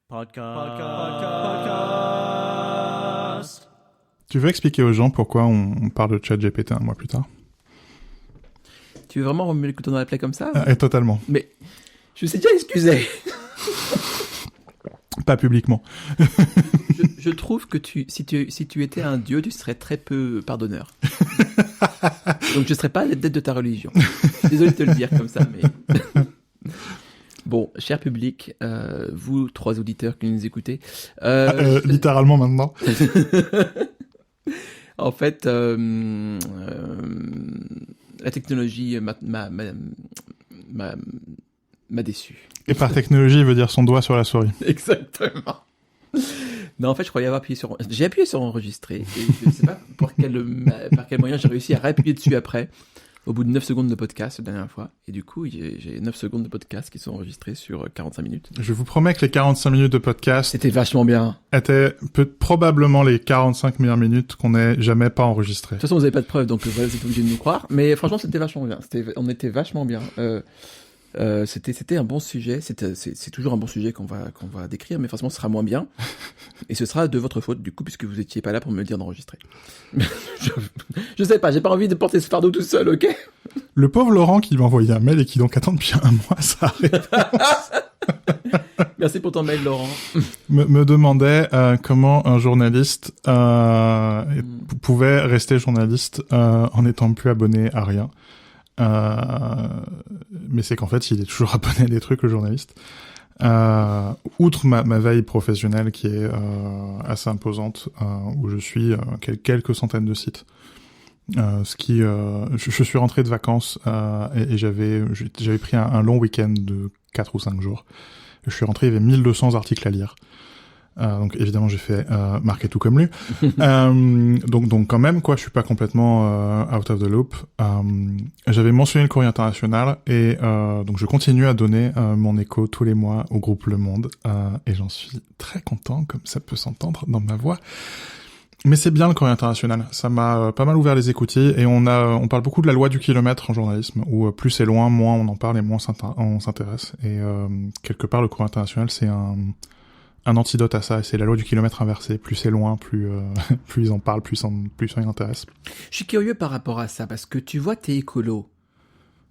Podcast. Tu veux expliquer aux gens pourquoi on parle de ChatGPT un mois plus tard? Tu veux vraiment remuer le couteau dans la plaie comme ça? Totalement. Mais je me suis déjà excusé. Pas publiquement. Je trouve que si tu étais un dieu, tu serais très peu pardonneur. Donc je ne serais pas à la tête de ta religion. Je suis désolé de te le dire comme ça, mais... Bon, cher public, vous trois auditeurs qui nous écoutez... Littéralement maintenant. En fait, la technologie m'a déçu. Et par technologie, il veut dire son doigt sur la souris. Exactement. Non, en fait, je croyais avoir appuyé sur... J'ai appuyé sur enregistrer, et je ne sais pas par quel moyen j'ai réussi à réappuyer dessus après, au bout de 9 secondes de podcast la dernière fois. Et du coup, j'ai 9 secondes de podcast qui sont enregistrés sur 45 minutes. Je vous promets que les 45 minutes de podcast C'était vachement bien. étaient probablement les 45 meilleures minutes qu'on n'ait jamais pas enregistrées. De toute façon, vous n'avez pas de preuves, donc voilà, c'est obligé de nous croire. Mais franchement, c'était vachement bien. On était vachement bien. C'était un bon sujet. C'est toujours un bon sujet qu'on va décrire, mais forcément, ce sera moins bien. Et ce sera de votre faute, du coup, puisque vous étiez pas là pour me le dire d'enregistrer. je sais pas, j'ai pas envie de porter ce fardeau tout seul, ok? Le pauvre Laurent qui m'a envoyé un mail et qui donc attend depuis un mois sa réponse. Merci pour ton mail, Laurent. me demandait comment un journaliste pouvait rester journaliste en n'étant plus abonné à rien. Mais c'est qu'en fait, il est toujours abonné à des trucs, le journaliste. Outre ma veille professionnelle qui est assez imposante, où je suis quelques centaines de sites. Je suis rentré de vacances et j'avais pris un long week-end de 4 ou 5 jours. Je suis rentré, il y avait 1200 articles à lire. Donc évidemment j'ai fait marquer tout comme lui. Donc quand même quoi, je suis pas complètement out of the loop. J'avais mentionné le Courrier international et donc je continue à donner mon écho tous les mois au groupe Le Monde et j'en suis très content, comme ça peut s'entendre dans ma voix. Mais c'est bien le Courrier international, ça m'a pas mal ouvert les écoutilles et on parle beaucoup de la loi du kilomètre en journalisme où plus c'est loin, moins on en parle et moins on s'intéresse. Et quelque part le Courrier international c'est un antidote à ça, et c'est la loi du kilomètre inversé. Plus c'est loin, plus ils en parlent, plus ça y intéresse. Je suis curieux par rapport à ça, parce que tu vois, t'es écolo.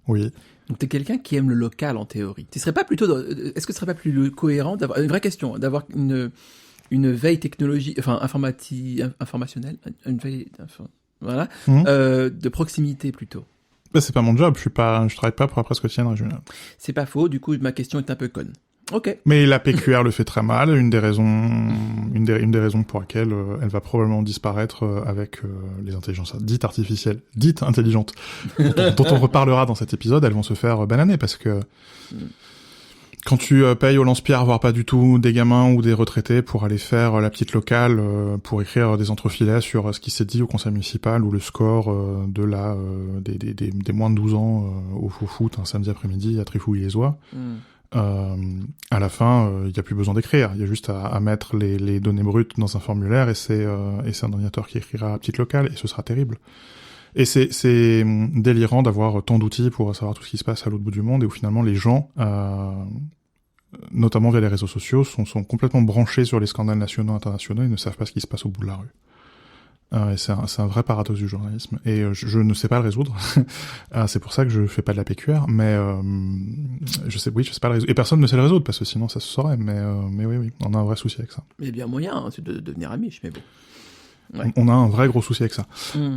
Oui. Donc t'es quelqu'un qui aime le local, en théorie. Est-ce que ce serait pas plus cohérent d'avoir, une vraie question, d'avoir une veille technologique, enfin, informationnelle, une veille, voilà, de proximité plutôt. Bah, c'est pas mon job, je travaille pas pour la presse quotidienne régionale. C'est pas faux, du coup, ma question est un peu conne. Ok. Mais la PQR le fait très mal. Une des raisons pour laquelle elle va probablement disparaître avec les intelligences dites artificielles, dites intelligentes, dont on reparlera dans cet épisode. Elles vont se faire bananer parce que quand tu payes au lance-pierre, voire pas du tout, des gamins ou des retraités pour aller faire la petite locale, pour écrire des entrefilets sur ce qui s'est dit au conseil municipal ou le score des moins de 12 ans au foot un samedi après-midi à Trifouille-les-Oies. À la fin, il n'y a plus besoin d'écrire. Il y a juste à mettre les données brutes dans un formulaire et c'est un ordinateur qui écrira à petite locale et ce sera terrible. Et c'est délirant d'avoir tant d'outils pour savoir tout ce qui se passe à l'autre bout du monde et où finalement les gens, notamment via les réseaux sociaux, sont complètement branchés sur les scandales nationaux et internationaux et ne savent pas ce qui se passe au bout de la rue. Et c'est un vrai paradoxe du journalisme et je ne sais pas le résoudre. C'est pour ça que je fais pas de la PQR, mais je sais pas le résoudre et personne ne sait le résoudre parce que sinon ça se saurait. Mais oui, on a un vrai souci avec ça. Il y a bien moyen de devenir amiche, mais bon. Ouais. On a un vrai gros souci avec ça.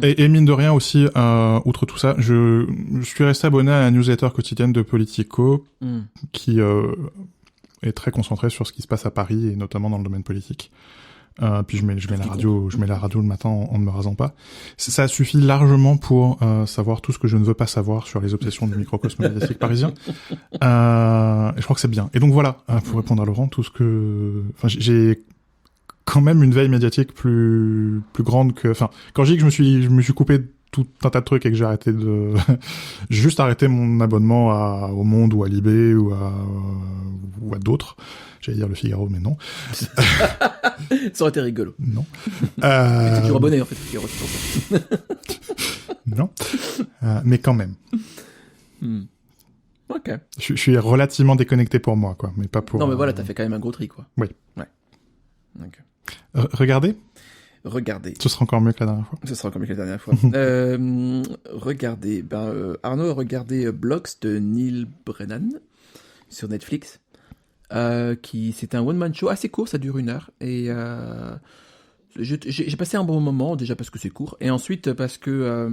Et mine de rien aussi, outre tout ça, je suis resté abonné à la newsletter quotidienne de Politico qui est très concentrée sur ce qui se passe à Paris et notamment dans le domaine politique. Puis je mets la radio le matin en ne me rasant pas. Ça suffit largement pour savoir tout ce que je ne veux pas savoir sur les obsessions du microcosme médiatique parisien. Et je crois que c'est bien. Et donc voilà, pour répondre à Laurent, j'ai quand même une veille médiatique plus grande que, quand je dis que je me suis coupé tout un tas de trucs et que j'ai juste arrêté mon abonnement au Monde ou à Libé ou à d'autres. J'allais dire Le Figaro, mais non. Ça aurait été rigolo. Non. T'es toujours abonné, en fait, Figaro, c'est pour ça. Non. Mais quand même. Ok. Je suis relativement déconnecté pour moi, quoi, mais pas pour... Non, mais voilà, t'as fait quand même un gros tri, quoi. Oui. Ouais. Ok. Regardez, Regardez. ce sera encore mieux que la dernière fois. Ce sera comme la dernière fois. Regardez. Arnaud a regardé Blocks de Neil Brennan sur Netflix. C'est un one-man show assez court, ça dure 1 heure. Et j'ai passé un bon moment, déjà parce que c'est court. Et ensuite parce que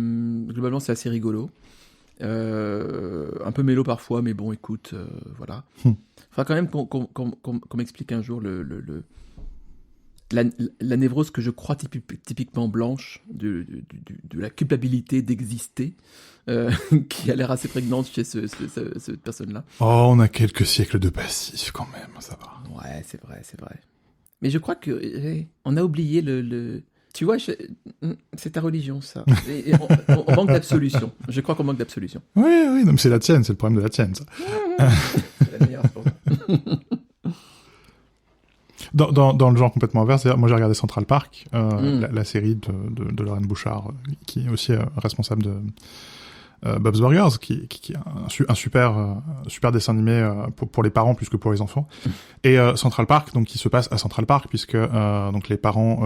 globalement c'est assez rigolo. Un peu mélo parfois, mais bon, écoute, voilà. Enfin, quand même qu'on m'explique un jour la névrose que je crois typiquement blanche de la culpabilité d'exister, qui a l'air assez prégnante chez cette personne-là. Oh, on a quelques siècles de passif quand même, ça va. Ouais, c'est vrai. Mais je crois que on a oublié Tu vois, c'est ta religion, ça. Et on manque d'absolution. Je crois qu'on manque d'absolution. Oui, non, mais c'est la tienne, c'est le problème de la tienne, ça. C'est la meilleure, c'est pour ça. Dans le genre complètement inverse, moi j'ai regardé Central Park, la série de Lorraine Bouchard, qui est aussi responsable de Bob's Burgers, qui est un super dessin animé pour les parents plus que pour les enfants. Et Central Park, donc qui se passe à Central Park, puisque donc les parents,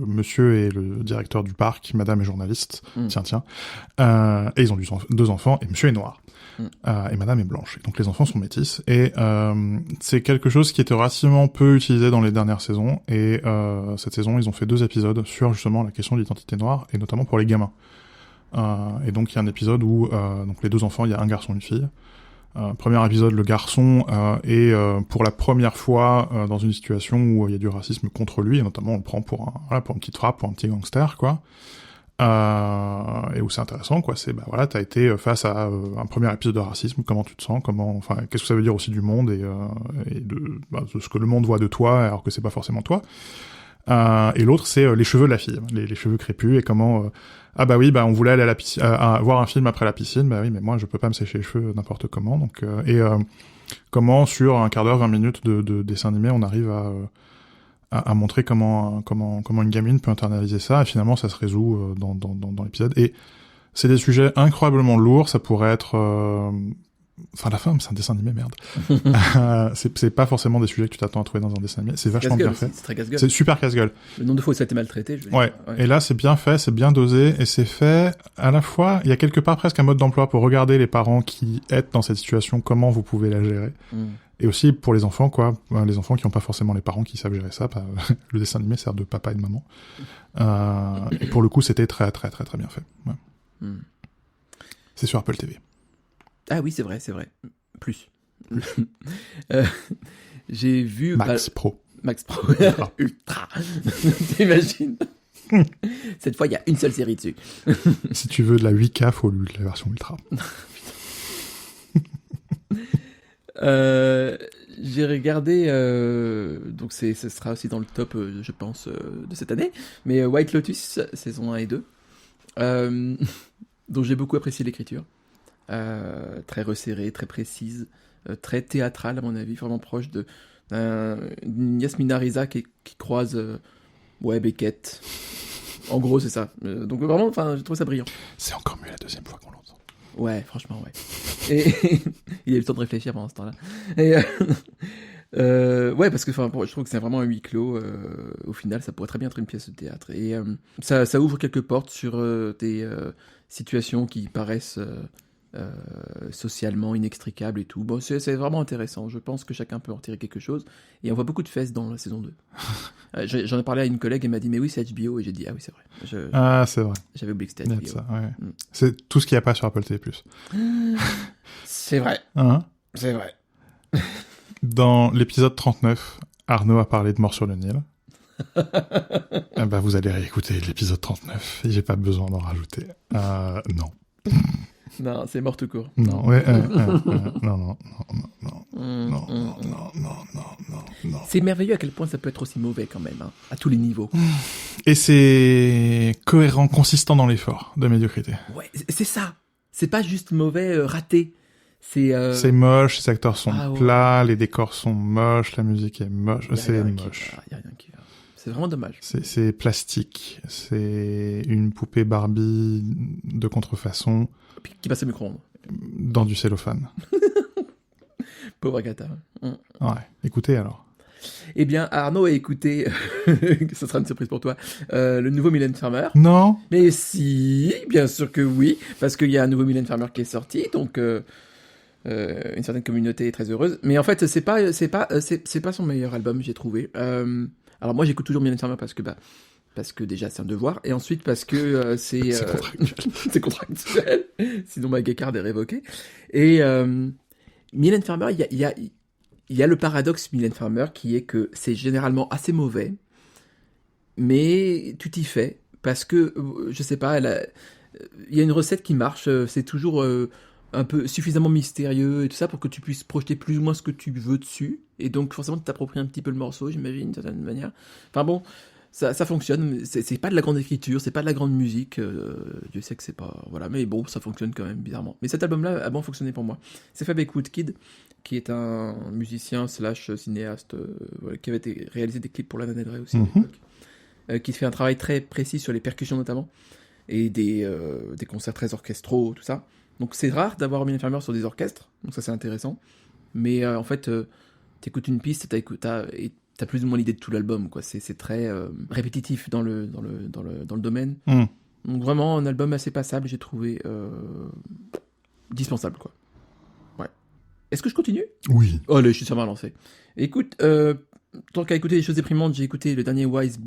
monsieur est le directeur du parc, madame est journaliste, tiens, et ils ont 2 enfants, et monsieur est noir. Et madame est blanche. Et donc les enfants sont métis. Et c'est quelque chose qui était relativement peu utilisé dans les dernières saisons. Et cette saison, ils ont fait 2 épisodes sur justement la question de l'identité noire, et notamment pour les gamins. Et donc il y a un épisode où donc les 2 enfants, il y a un garçon et une fille. Premier épisode, le garçon est pour la première fois dans une situation où il y a du racisme contre lui, et notamment on le prend pour une petite frappe, pour un petit gangster, quoi. Et où c'est intéressant, quoi. C'est t'as été face à un premier épisode de racisme. Comment tu te sens? Qu'est-ce que ça veut dire aussi du monde et de ce que le monde voit de toi, alors que c'est pas forcément toi. Et l'autre, c'est les cheveux de la fille, les cheveux crépus, et comment on voulait aller à la piscine, voir un film après la piscine. Bah oui, mais moi je peux pas me sécher les cheveux n'importe comment. Donc comment sur un quart d'heure, 20 minutes de dessin animé, on arrive à montrer comment une gamine peut internaliser ça, et finalement ça se résout dans l'épisode. Et c'est des sujets incroyablement lourds. Ça pourrait être la femme, c'est un dessin animé, merde. C'est pas forcément des sujets que tu t'attends à trouver dans un dessin animé. C'est vachement bien fait. C'est très casse-gueule. C'est super casse-gueule. Le nombre de fois où ça a été maltraité, je veux ouais. dire. Ouais. Et là, c'est bien fait, c'est bien dosé, et c'est fait à la fois, il y a quelque part presque un mode d'emploi pour regarder les parents qui êtes dans cette situation, comment vous pouvez la gérer. Et aussi pour les enfants, quoi. Les enfants qui n'ont pas forcément les parents qui savent gérer ça. Le dessin animé sert de papa et de maman. Et pour le coup, c'était très, très, très, très bien fait. Ouais. C'est sur Apple TV. Ah oui, c'est vrai. Plus. J'ai vu... Max Pro. Ultra. T'imagines? Cette fois, il y a une seule série dessus. Si tu veux de la 8K, faut la version Ultra. J'ai regardé, donc ce sera aussi dans le top, je pense, de cette année, mais White Lotus, saison 1 et 2, dont j'ai beaucoup apprécié l'écriture, très resserrée, très précise, très théâtrale à mon avis, vraiment proche d'une Yasmina Reza qui croise Beckett. En gros, c'est ça. Donc vraiment, je trouve ça brillant. C'est encore mieux la deuxième fois qu'on l'entend. Ouais, franchement, ouais. Et il a eu le temps de réfléchir pendant ce temps-là. Et parce que je trouve que c'est vraiment un huis clos. Au final, ça pourrait très bien être une pièce de théâtre. Et ça ouvre quelques portes sur des situations qui paraissent socialement inextricables et tout. Bon, c'est vraiment intéressant. Je pense que chacun peut en tirer quelque chose. Et on voit beaucoup de fesses dans la saison 2. J'en ai parlé à une collègue, elle m'a dit mais oui, c'est HBO, et j'ai dit ah oui, c'est vrai. C'est vrai. J'avais oublié que c'était HBO. Ça, ouais. C'est tout ce qu'il n'y a pas sur Apple TV+. C'est vrai. C'est vrai. Dans l'épisode 39, Arnaud a parlé de Mort sur le Nil. Vous allez réécouter l'épisode 39, et j'ai pas besoin d'en rajouter. Non. Non, c'est mort tout court. Non. Non. C'est merveilleux à quel point ça peut être aussi mauvais quand même, à tous les niveaux. Et c'est cohérent, consistant dans l'effort de médiocrité. Ouais, c'est ça. C'est pas juste mauvais, raté. C'est moche, les acteurs sont plats, les décors sont moches, la musique est moche, c'est moche. Y a rien qui va. C'est vraiment dommage. C'est plastique, c'est une poupée Barbie de contrefaçon. Qui passe au micro-ondes. Dans du cellophane. Pauvre Agatha. Ouais, écoutez alors. Eh bien, Arnaud a écouté, ce sera une surprise pour toi, le nouveau Mylène Farmer. Non. Mais si, bien sûr que oui, parce qu'il y a un nouveau Mylène Farmer qui est sorti, donc une certaine communauté est très heureuse. Mais en fait, c'est pas son meilleur album, j'ai trouvé. Alors moi, j'écoute toujours Mylène Farmer parce que déjà c'est un devoir, et ensuite parce que c'est contractuel. c'est contractuel. Sinon ma gay card est révoquée. Et Mylène Farmer, il y a le paradoxe Mylène Farmer qui est que c'est généralement assez mauvais, mais tu t'y fais parce que je sais pas, il y a une recette qui marche, c'est toujours un peu suffisamment mystérieux et tout ça pour que tu puisses projeter plus ou moins ce que tu veux dessus, et donc forcément tu t'appropries un petit peu le morceau, j'imagine, d'une certaine manière. Enfin bon, ça fonctionne, c'est pas de la grande écriture, c'est pas de la grande musique, Dieu sait que c'est pas... Voilà, mais bon, ça fonctionne quand même bizarrement. Mais cet album-là a bien fonctionné pour moi. C'est fait avec Woodkid, qui est un musicien / cinéaste, voilà, qui avait réalisé des clips pour Lana Del Rey aussi à l'époque, qui fait un travail très précis sur les percussions notamment, et des concerts très orchestraux, tout ça. Donc c'est rare d'avoir Mylène Farmer sur des orchestres, donc ça c'est intéressant. Mais en fait, t'écoutes une piste, et t'as plus ou moins l'idée de tout l'album, quoi. C'est très répétitif dans le domaine. Donc vraiment un album assez passable, j'ai trouvé dispensable, quoi. Ouais. Est-ce que je continue ? Oui. Oh, je suis sûrement lancé. Écoute, tant qu'à écouter des choses déprimantes, j'ai écouté le dernier Wise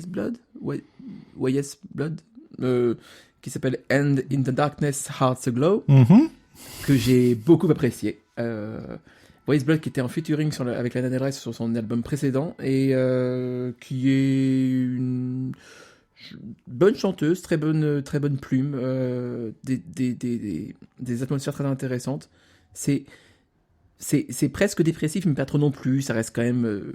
Blood, qui s'appelle And in the Darkness Hearts Aglow, que j'ai beaucoup apprécié. Wise Blood qui était en featuring avec Lana Del Rey sur son album précédent, et qui est une bonne chanteuse, très bonne plume, des atmosphères très intéressantes. C'est presque dépressif, mais pas trop non plus. Ça reste quand même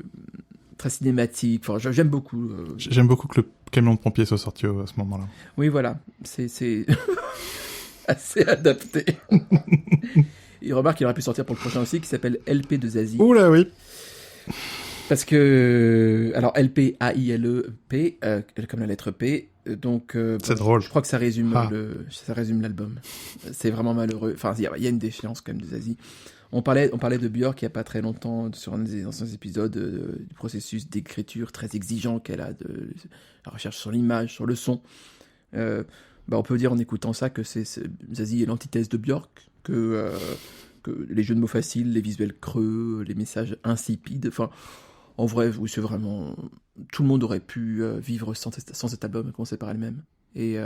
très cinématique. Enfin, j'aime beaucoup. J'aime beaucoup que le camion de pompiers soit sorti à ce moment-là. Oui, voilà. C'est assez adapté. Il remarque qu'il aurait pu sortir pour le prochain aussi, qui s'appelle LP de Zazie. Oula, oui. Parce que... Alors, LP, A-I-L-E-P, comme la lettre P. Donc, c'est drôle. Je crois que ça résume l'album. C'est vraiment malheureux. Enfin, il y a une défiance quand même de Zazie. On parlait de Björk il n'y a pas très longtemps, sur un des anciens épisodes, du processus d'écriture très exigeant qu'elle a, de la recherche sur l'image, sur le son. On peut dire en écoutant ça que Zazie est l'antithèse de Björk, que les jeux de mots faciles, les visuels creux, les messages insipides, enfin, en vrai, oui, c'est vraiment... Tout le monde aurait pu vivre sans cet album, à commencer par elle-même. Et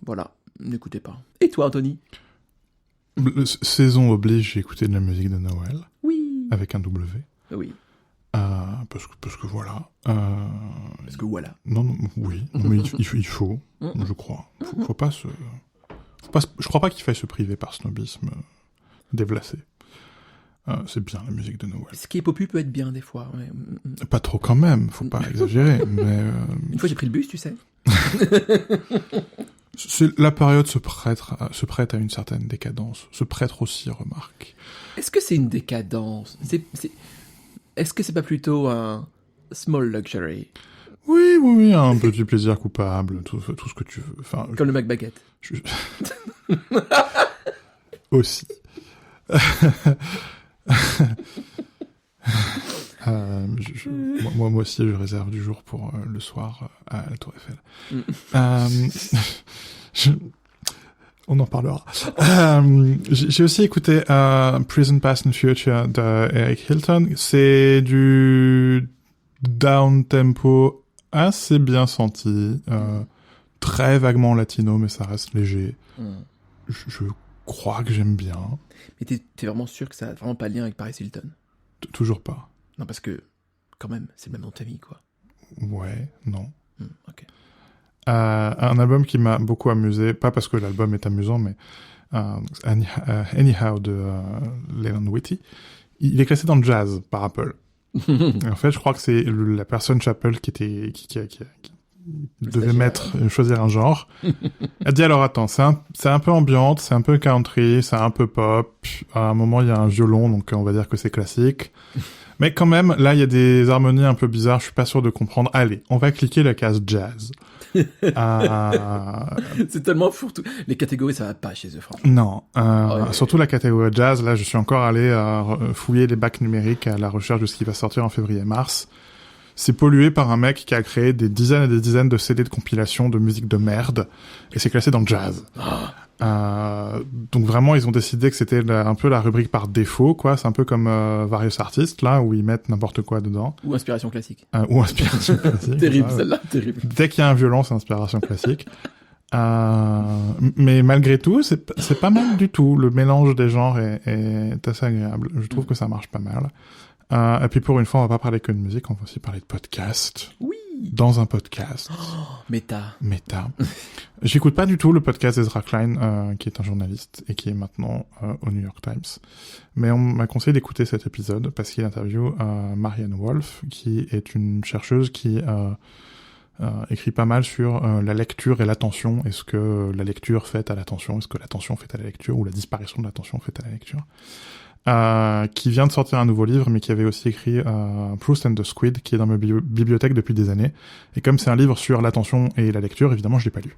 voilà, n'écoutez pas. Et toi, Anthony ? Saison oblige, j'ai écouté de la musique de Noël. Oui. Avec un W. Oui. Parce que voilà. Parce que voilà. Non, oui. Mais il faut, je crois. Faut pas se... je crois pas qu'il faille se priver par snobisme déplacé. C'est bien la musique de Noël. Ce qui est popu peut être bien des fois. Ouais. Pas trop quand même, faut pas exagérer. Mais une fois j'ai pris le bus, tu sais. La période se prête à une certaine décadence. Se prête aussi, remarque. Est-ce que c'est une décadence ? Est-ce que c'est pas plutôt un small luxury ? Oui, un petit plaisir coupable, tout ce que tu veux. Enfin, comme le McBaguette. Aussi. Moi aussi, je réserve du jour pour le soir à la Tour Eiffel. On en parlera. J'ai aussi écouté Prison Past and Future de Eric Hilton. C'est du down tempo assez bien senti, très vaguement latino, mais ça reste léger. Je crois que j'aime bien. Mais t'es vraiment sûr que ça a vraiment pas de lien avec Paris Hilton ? Toujours pas. Non, parce que, quand même, c'est le même nom de ta vie, quoi. Ouais, non. Ok. Un album qui m'a beaucoup amusé, pas parce que l'album est amusant, mais Anyhow de Leon Whitty. Il est classé dans le jazz par Apple. En fait, je crois que c'est la personne chez Apple qui devait choisir un genre. Elle dit alors attends, c'est un peu ambiante, c'est un peu country, c'est un peu pop. À un moment, il y a un violon, donc on va dire que c'est classique. Mais quand même, là, il y a des harmonies un peu bizarres, je suis pas sûr de comprendre. Allez, on va cliquer la case jazz. C'est tellement fourre-tout. Les catégories, ça va pas chez eux, franchement. Non, Ouais. surtout la catégorie jazz. Là, je suis encore allé fouiller les bacs numériques à la recherche de ce qui va sortir en février-mars. C'est pollué par un mec qui a créé des dizaines et des dizaines de CD de compilation de musique de merde, et c'est classé dans le jazz. Donc vraiment, ils ont décidé que c'était un peu la rubrique par défaut, quoi. C'est un peu comme Various Artists, là, où ils mettent n'importe quoi dedans. Ou inspiration classique. Ou inspiration classique. Terrible, ça, celle-là, terrible. Dès qu'il y a un violon, c'est inspiration classique. Mais malgré tout, c'est pas mal du tout. Le mélange des genres est assez agréable. Je trouve que ça marche pas mal. Et puis pour une fois, on va pas parler que de musique, on va aussi parler de podcast. Oui. Dans un podcast. Méta. J'écoute pas du tout le podcast d'Ezra Klein, qui est un journaliste et qui est maintenant au New York Times. Mais on m'a conseillé d'écouter cet épisode parce qu'il interviewe Marianne Wolf, qui est une chercheuse qui écrit pas mal sur la lecture et l'attention. Est-ce que la lecture fait à l'attention? Est-ce que l'attention fait à la lecture? Ou la disparition de l'attention fait à la lecture? Qui vient de sortir un nouveau livre, mais qui avait aussi écrit Proust and the Squid, qui est dans ma bibliothèque depuis des années. Et comme c'est un livre sur l'attention et la lecture, évidemment, je l'ai pas lu.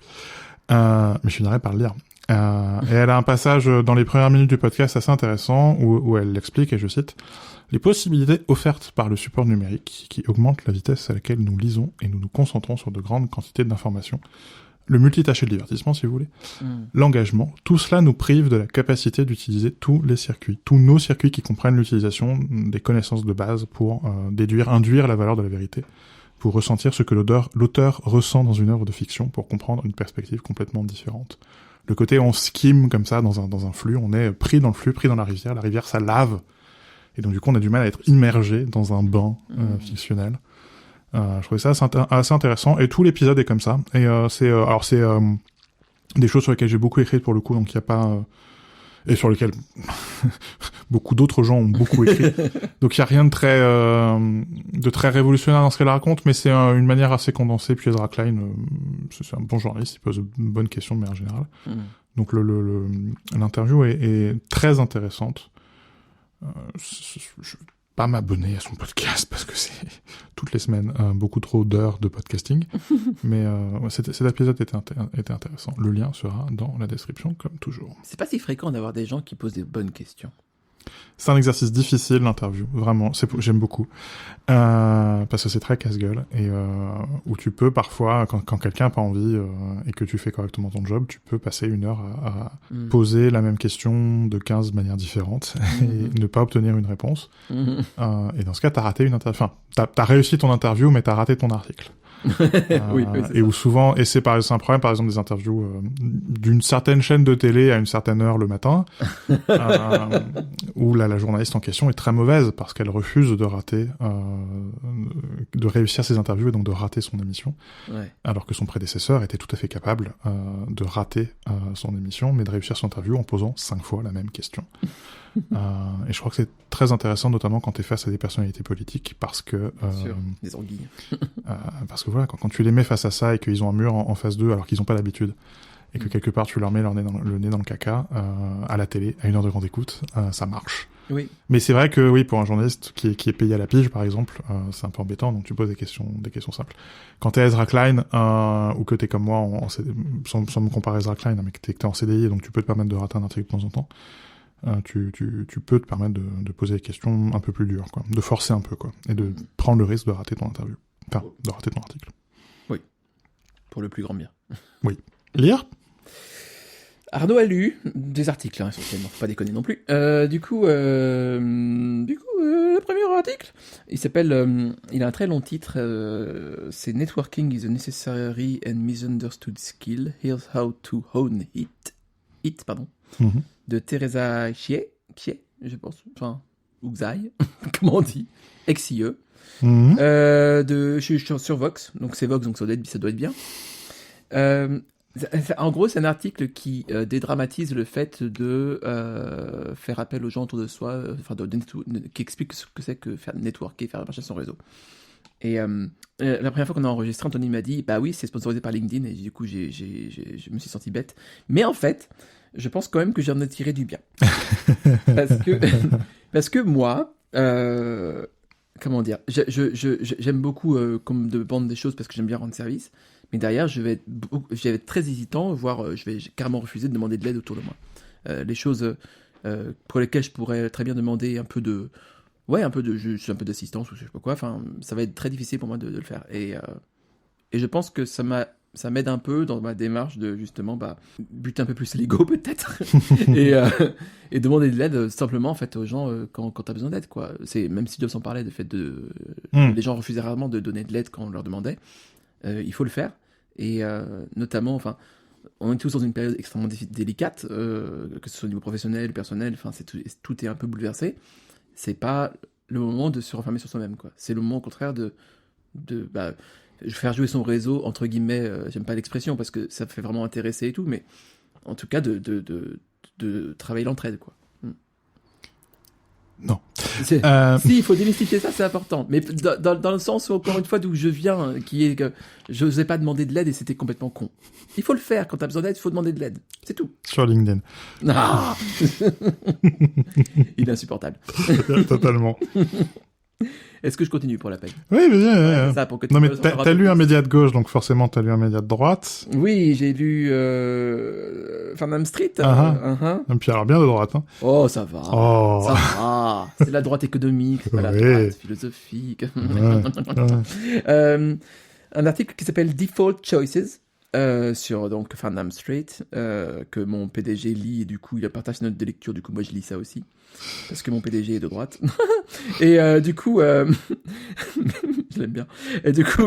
Mais je finirai par le lire. Et elle a un passage dans les premières minutes du podcast assez intéressant, où elle l'explique, et je cite, « Les possibilités offertes par le support numérique, qui augmentent la vitesse à laquelle nous lisons et nous nous concentrons sur de grandes quantités d'informations, le multitâche et le divertissement, si vous voulez, l'engagement, tout cela nous prive de la capacité d'utiliser tous les circuits, tous nos circuits qui comprennent l'utilisation des connaissances de base pour induire la valeur de la vérité, pour ressentir ce que l'auteur ressent dans une œuvre de fiction, pour comprendre une perspective complètement différente. Le côté on skim comme ça dans un flux, on est pris dans le flux, pris dans la rivière ça lave, et donc du coup on a du mal à être immergé dans un bain fictionnel. Je trouvais ça assez intéressant, et tout l'épisode est comme ça. Et c'est des choses sur lesquelles j'ai beaucoup écrit pour le coup, donc il y a pas et sur lesquelles beaucoup d'autres gens ont beaucoup écrit. Donc il y a rien de très révolutionnaire dans ce qu'elle raconte, mais c'est une manière assez condensée. Puis Ezra Klein, c'est un bon journaliste, il pose de bonnes questions de manière générale. Donc l'interview est très intéressante. Je vais pas m'abonner à son podcast parce que c'est toutes les semaines beaucoup trop d'heures de podcasting, mais cet épisode était intéressant. Le lien sera dans la description comme toujours. C'est pas si fréquent d'avoir des gens qui posent des bonnes questions. C'est un exercice difficile, l'interview, vraiment, j'aime beaucoup, parce que c'est très casse-gueule, et où tu peux parfois, quand quelqu'un n'a pas envie, et que tu fais correctement ton job, tu peux passer une heure à poser la même question de 15 manières différentes, et ne pas obtenir une réponse. Et dans ce cas, t'as raté une interview, enfin, t'as réussi ton interview, mais t'as raté ton article. Oui, et où souvent, et c'est un problème par exemple des interviews d'une certaine chaîne de télé à une certaine heure le matin, où la journaliste en question est très mauvaise parce qu'elle refuse de réussir ses interviews et donc de rater son émission, alors que son prédécesseur était tout à fait capable de rater son émission, mais de réussir son interview en posant 5 fois la même question. Et je crois que c'est très intéressant, notamment quand t'es face à des personnalités politiques, parce que des anguilles. parce que voilà, quand tu les mets face à ça et qu'ils ont un mur en face d'eux alors qu'ils n'ont pas l'habitude, et que quelque part tu leur mets le nez dans le caca à la télé à 1 heure de grande écoute, ça marche. Oui. Mais c'est vrai que oui, pour un journaliste qui est payé à la pige par exemple, c'est un peu embêtant, donc tu poses des questions simples. Quand t'es Ezra Klein ou que t'es comme moi sans me comparer à Ezra Klein, mais que t'es en CDI, donc tu peux te permettre de rater un article de temps en temps. Tu peux te permettre de poser des questions un peu plus dures, quoi, de forcer un peu, quoi, et de prendre le risque de rater ton interview, enfin, de rater ton article. Oui, pour le plus grand bien. Oui. Lire. Arnaud a lu des articles, essentiellement, faut pas déconner non plus. Du coup, le premier article, il s'appelle, il a un très long titre, c'est Networking is a necessary and misunderstood skill. Here's how to hone it. De Teresa Kie, je pense, enfin, ou Xai, comment on dit, XIE, je suis sur Vox, donc c'est Vox, donc ça doit être bien. En gros, c'est un article qui dédramatise le fait de faire appel aux gens autour de soi, qui explique ce que c'est que faire networker, faire marcher son réseau. Et la première fois qu'on a enregistré, Anthony m'a dit, bah oui, c'est sponsorisé par LinkedIn, et du coup, je me suis senti bête. Mais en fait, je pense quand même que j'en ai tiré du bien. parce que moi, comment dire, j'aime beaucoup comme de vendre des choses parce que j'aime bien rendre service, mais derrière, je vais être très hésitant, voire je vais carrément refuser de demander de l'aide autour de moi. Les choses pour lesquelles je pourrais très bien demander un peu juste un peu d'assistance ou je sais pas quoi, enfin, ça va être très difficile pour moi de le faire. Et je pense que ça m'aide un peu dans ma démarche de justement buter un peu plus l'ego peut-être et demander de l'aide simplement en fait aux gens quand tu as besoin d'aide, quoi. C'est même si doivent s'en parler de fait les gens refusaient rarement de donner de l'aide quand on leur demandait. Il faut le faire et notamment enfin on est tous dans une période extrêmement délicate, que ce soit au niveau professionnel, personnel, enfin tout est un peu bouleversé. C'est pas le moment de se refermer sur soi-même, quoi. C'est le moment au contraire de faire jouer son réseau, entre guillemets, j'aime pas l'expression parce que ça fait vraiment intéresser et tout, mais en tout cas de travailler l'entraide, quoi. Non. Si, il faut démystifier ça, c'est important. Mais dans le sens, encore une fois, d'où je viens, qui est que je n'osais pas demander de l'aide et c'était complètement con. Il faut le faire. Quand tu as besoin d'aide, il faut demander de l'aide. C'est tout. Sur LinkedIn. Ah il est insupportable. Totalement. Est-ce que je continue pour la peine? Oui, mais bien. Ça, pour que non, mais t'as lu un média de gauche, donc forcément t'as lu un média de droite. Oui, j'ai lu Farnham Street. Et puis alors bien de droite. Hein. Oh, ça va. Oh. Ça va. C'est la droite économique, c'est pas la droite philosophique. Un article qui s'appelle Default Choices. Sur donc Farnham Street, que mon PDG lit et du coup il partage ses notes de lecture, du coup moi je lis ça aussi parce que mon PDG est de droite et du coup je l'aime bien et du coup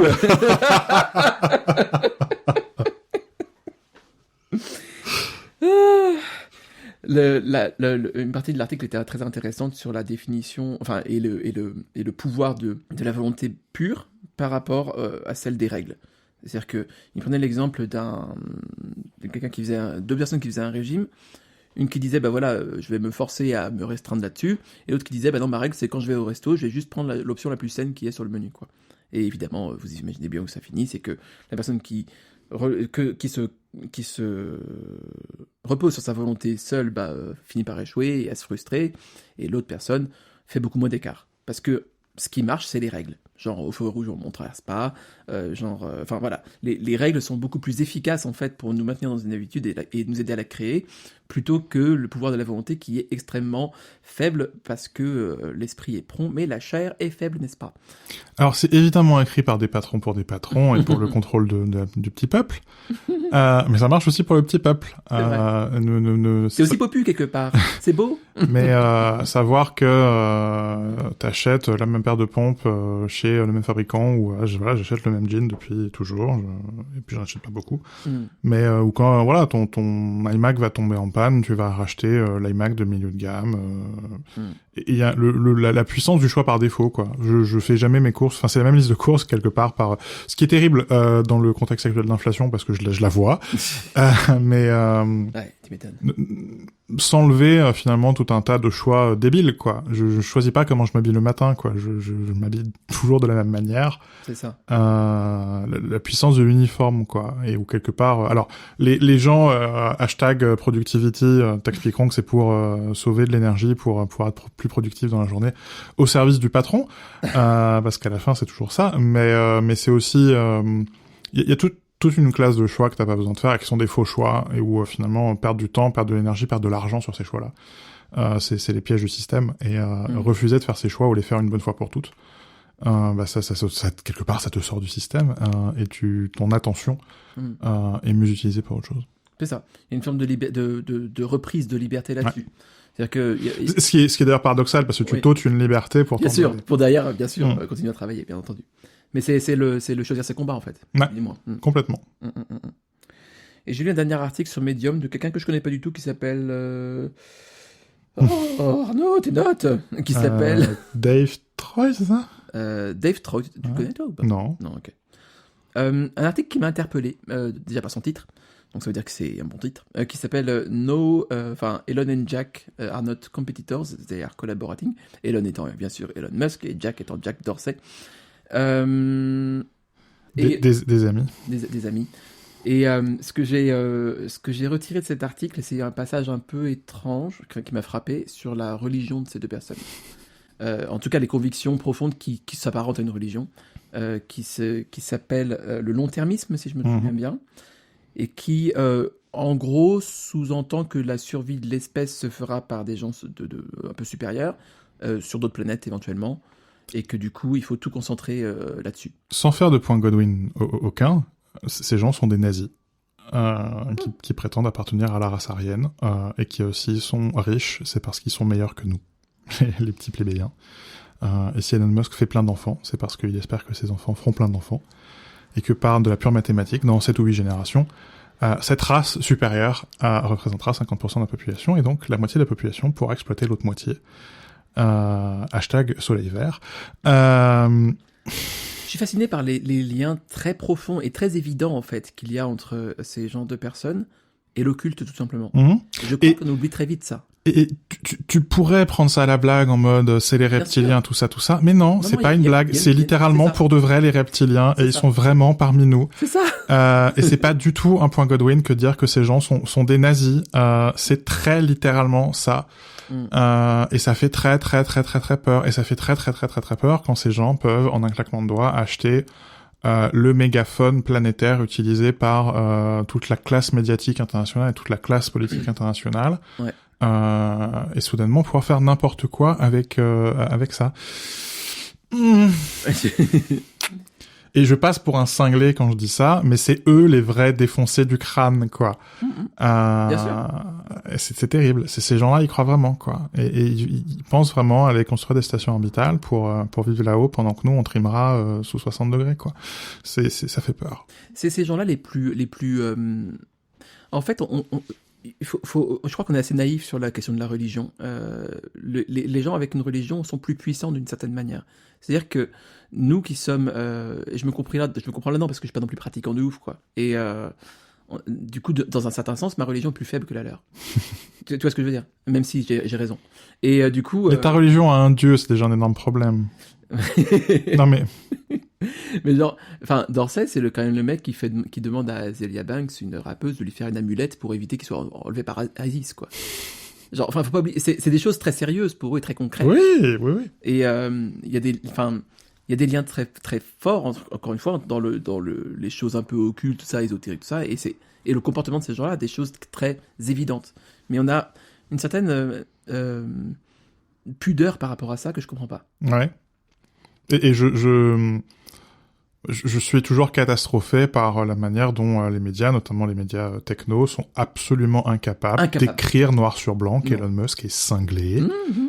une partie de l'article était très intéressante sur la définition, enfin et le pouvoir de la volonté pure par rapport à celle des règles. C'est-à-dire qu'il prenait l'exemple de quelqu'un qui faisait deux personnes qui faisaient un régime, une qui disait je vais me forcer à me restreindre là-dessus, et l'autre qui disait non, ma règle c'est quand je vais au resto, je vais juste prendre l'option la plus saine qui est sur le menu, quoi. Et évidemment, vous imaginez bien où ça finit, c'est que la personne qui se repose sur sa volonté seule finit par échouer et à se frustrer, et l'autre personne fait beaucoup moins d'écart. Parce que ce qui marche, c'est les règles. Genre, au feu rouge, on ne traverse pas. Enfin, voilà. Les règles sont beaucoup plus efficaces, en fait, pour nous maintenir dans une habitude et nous aider à la créer, plutôt que le pouvoir de la volonté qui est extrêmement faible, parce que l'esprit est prompt, mais la chair est faible, n'est-ce pas? Alors, c'est évidemment écrit par des patrons pour des patrons et pour le contrôle du petit peuple. Mais ça marche aussi pour le petit peuple. C'est aussi popu, quelque part. C'est beau. Mais savoir que t'achètes la même paire de pompes chez le même fabricant, ou j'achète le même jean depuis toujours, et puis j'en achète pas beaucoup. Mais ou quand ton iMac va tomber en panne, tu vas racheter l'iMac de milieu de gamme. Et il y a la puissance du choix par défaut, quoi. Je fais jamais mes courses. Enfin, c'est la même liste de courses quelque part par. Ce qui est terrible dans le contexte actuel d'inflation, parce que je la vois. Mais ouais, tu m'étonnes. S'enlever finalement tout un tas de choix débiles, quoi. Je choisis pas comment je m'habille le matin, quoi. Je m'habille toujours de la même manière. C'est ça. La puissance de l'uniforme, quoi. Et ou quelque part, alors les gens hashtag productivity t'expliqueront que c'est pour sauver de l'énergie, pour être plus productif dans la journée, au service du patron, parce qu'à la fin c'est toujours ça. Mais c'est aussi il y a toute une classe de choix que t'as pas besoin de faire et qui sont des faux choix et où finalement perdre du temps, perdre de l'énergie, perdre de l'argent sur ces choix-là. C'est les pièges du système et refuser de faire ces choix ou les faire une bonne fois pour toutes. Ça quelque part ça te sort du système et ton attention est mieux utilisée pour autre chose. C'est ça. Il y a une forme de reprise de liberté là-dessus. Ouais. C'est-à-dire que ce qui est d'ailleurs paradoxal parce que tu t'ôtes une liberté pour bien sûr, pour derrière bien sûr continuer à travailler, bien entendu. Mais c'est le choisir ses combats en fait. Ouais, complètement. Et j'ai lu un dernier article sur Medium de quelqu'un que je connais pas du tout qui s'appelle Arnaud, tes notes, qui s'appelle Dave Troy, c'est ça? Dave Troy, tu connais toi ou pas? Non. Non, ok. Un article qui m'a interpellé, déjà par son titre, donc ça veut dire que c'est un bon titre, qui s'appelle Elon and Jack are not competitors, they are collaborating. Elon étant bien sûr Elon Musk et Jack étant Jack Dorsey. Des amis. Des amis. Et ce que j'ai retiré de cet article, c'est un passage un peu étrange qui m'a frappé sur la religion de ces deux personnes. En tout cas, les convictions profondes qui s'apparentent à une religion. qui s'appelle le long-termisme, si je me souviens bien, et qui, en gros, sous-entend que la survie de l'espèce se fera par des gens un peu supérieurs, sur d'autres planètes éventuellement, et que du coup, il faut tout concentrer là-dessus. Sans faire de point Godwin aucun, ces gens sont des nazis. Qui prétendent appartenir à la race aryenne, et qui aussi sont riches, c'est parce qu'ils sont meilleurs que nous, les petits plébéiens. Et si Elon Musk fait plein d'enfants, c'est parce qu'il espère que ses enfants feront plein d'enfants, et que par de la pure mathématique, dans 7 ou 8 générations, cette race supérieure représentera 50% de la population, et donc la moitié de la population pourra exploiter l'autre moitié. Hashtag soleil vert. Je suis fasciné par les liens très profonds et très évidents, en fait, qu'il y a entre ces genres de personnes et l'occulte, tout simplement. Je crois qu'on oublie très vite ça. Et tu pourrais prendre ça à la blague en mode c'est les reptiliens, tout ça, mais non, c'est pas une blague, c'est littéralement pour de vrai les reptiliens, et ils sont vraiment parmi nous. C'est ça. Et c'est pas du tout un point Godwin que dire que ces gens sont des nazis, c'est très littéralement ça. Et ça fait très très très très très peur, et ça fait très très très très très peur quand ces gens peuvent en un claquement de doigts acheter le mégaphone planétaire utilisé par toute la classe médiatique internationale et toute la classe politique internationale, et soudainement pouvoir faire n'importe quoi avec ça. Et je passe pour un cinglé quand je dis ça, mais c'est eux les vrais défoncés du crâne, quoi. Bien sûr. C'est terrible. Ces gens-là, ils croient vraiment, quoi. Et ils pensent vraiment aller construire des stations orbitales pour vivre là-haut pendant que nous, on trimera sous 60 degrés, quoi. Ça fait peur. C'est ces gens-là les plus. En fait, je crois qu'on est assez naïf sur la question de la religion. Les gens avec une religion sont plus puissants d'une certaine manière. C'est-à-dire que nous qui sommes, et je me comprends là-dedans parce que je suis pas non plus pratiquant de ouf, quoi. Et du coup, dans un certain sens, ma religion est plus faible que la leur. Tu vois ce que je veux dire? Même si j'ai raison. Et du coup. Mais ta religion a un dieu, c'est déjà un énorme problème. Non mais. Mais genre, enfin, Dorsey, c'est quand même le mec qui demande à Azealia Banks, une rappeuse, de lui faire une amulette pour éviter qu'il soit enlevé par Isis, quoi. Genre, enfin, faut pas oublier, c'est des choses très sérieuses pour eux et très concrètes. Oui. Et il y a des liens très très forts, encore une fois, dans les choses un peu occultes, tout ça, ésotériques, tout ça, et le comportement de ces gens-là, des choses très évidentes. Mais on a une certaine pudeur par rapport à ça que je comprends pas. Ouais. Et je suis toujours catastrophé par la manière dont les médias, notamment les médias techno, sont absolument incapables d'écrire noir sur blanc qu'Elon Musk est cinglé,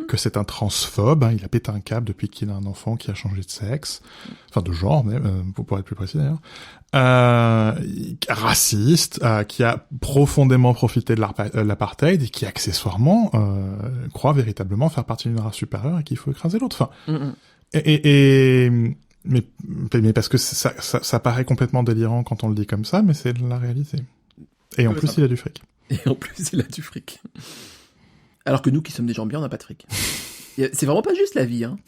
que c'est un transphobe, il a pété un câble depuis qu'il a un enfant qui a changé de sexe, enfin de genre, mais, pour être plus précis d'ailleurs, raciste, qui a profondément profité de l'apartheid et qui accessoirement croit véritablement faire partie d'une race supérieure et qu'il faut écraser l'autre. Enfin, mais parce que ça paraît complètement délirant quand on le dit comme ça, mais c'est la réalité. Et en plus, il a du fric. Alors que nous, qui sommes des gens bien, on n'a pas de fric. C'est vraiment pas juste la vie, hein.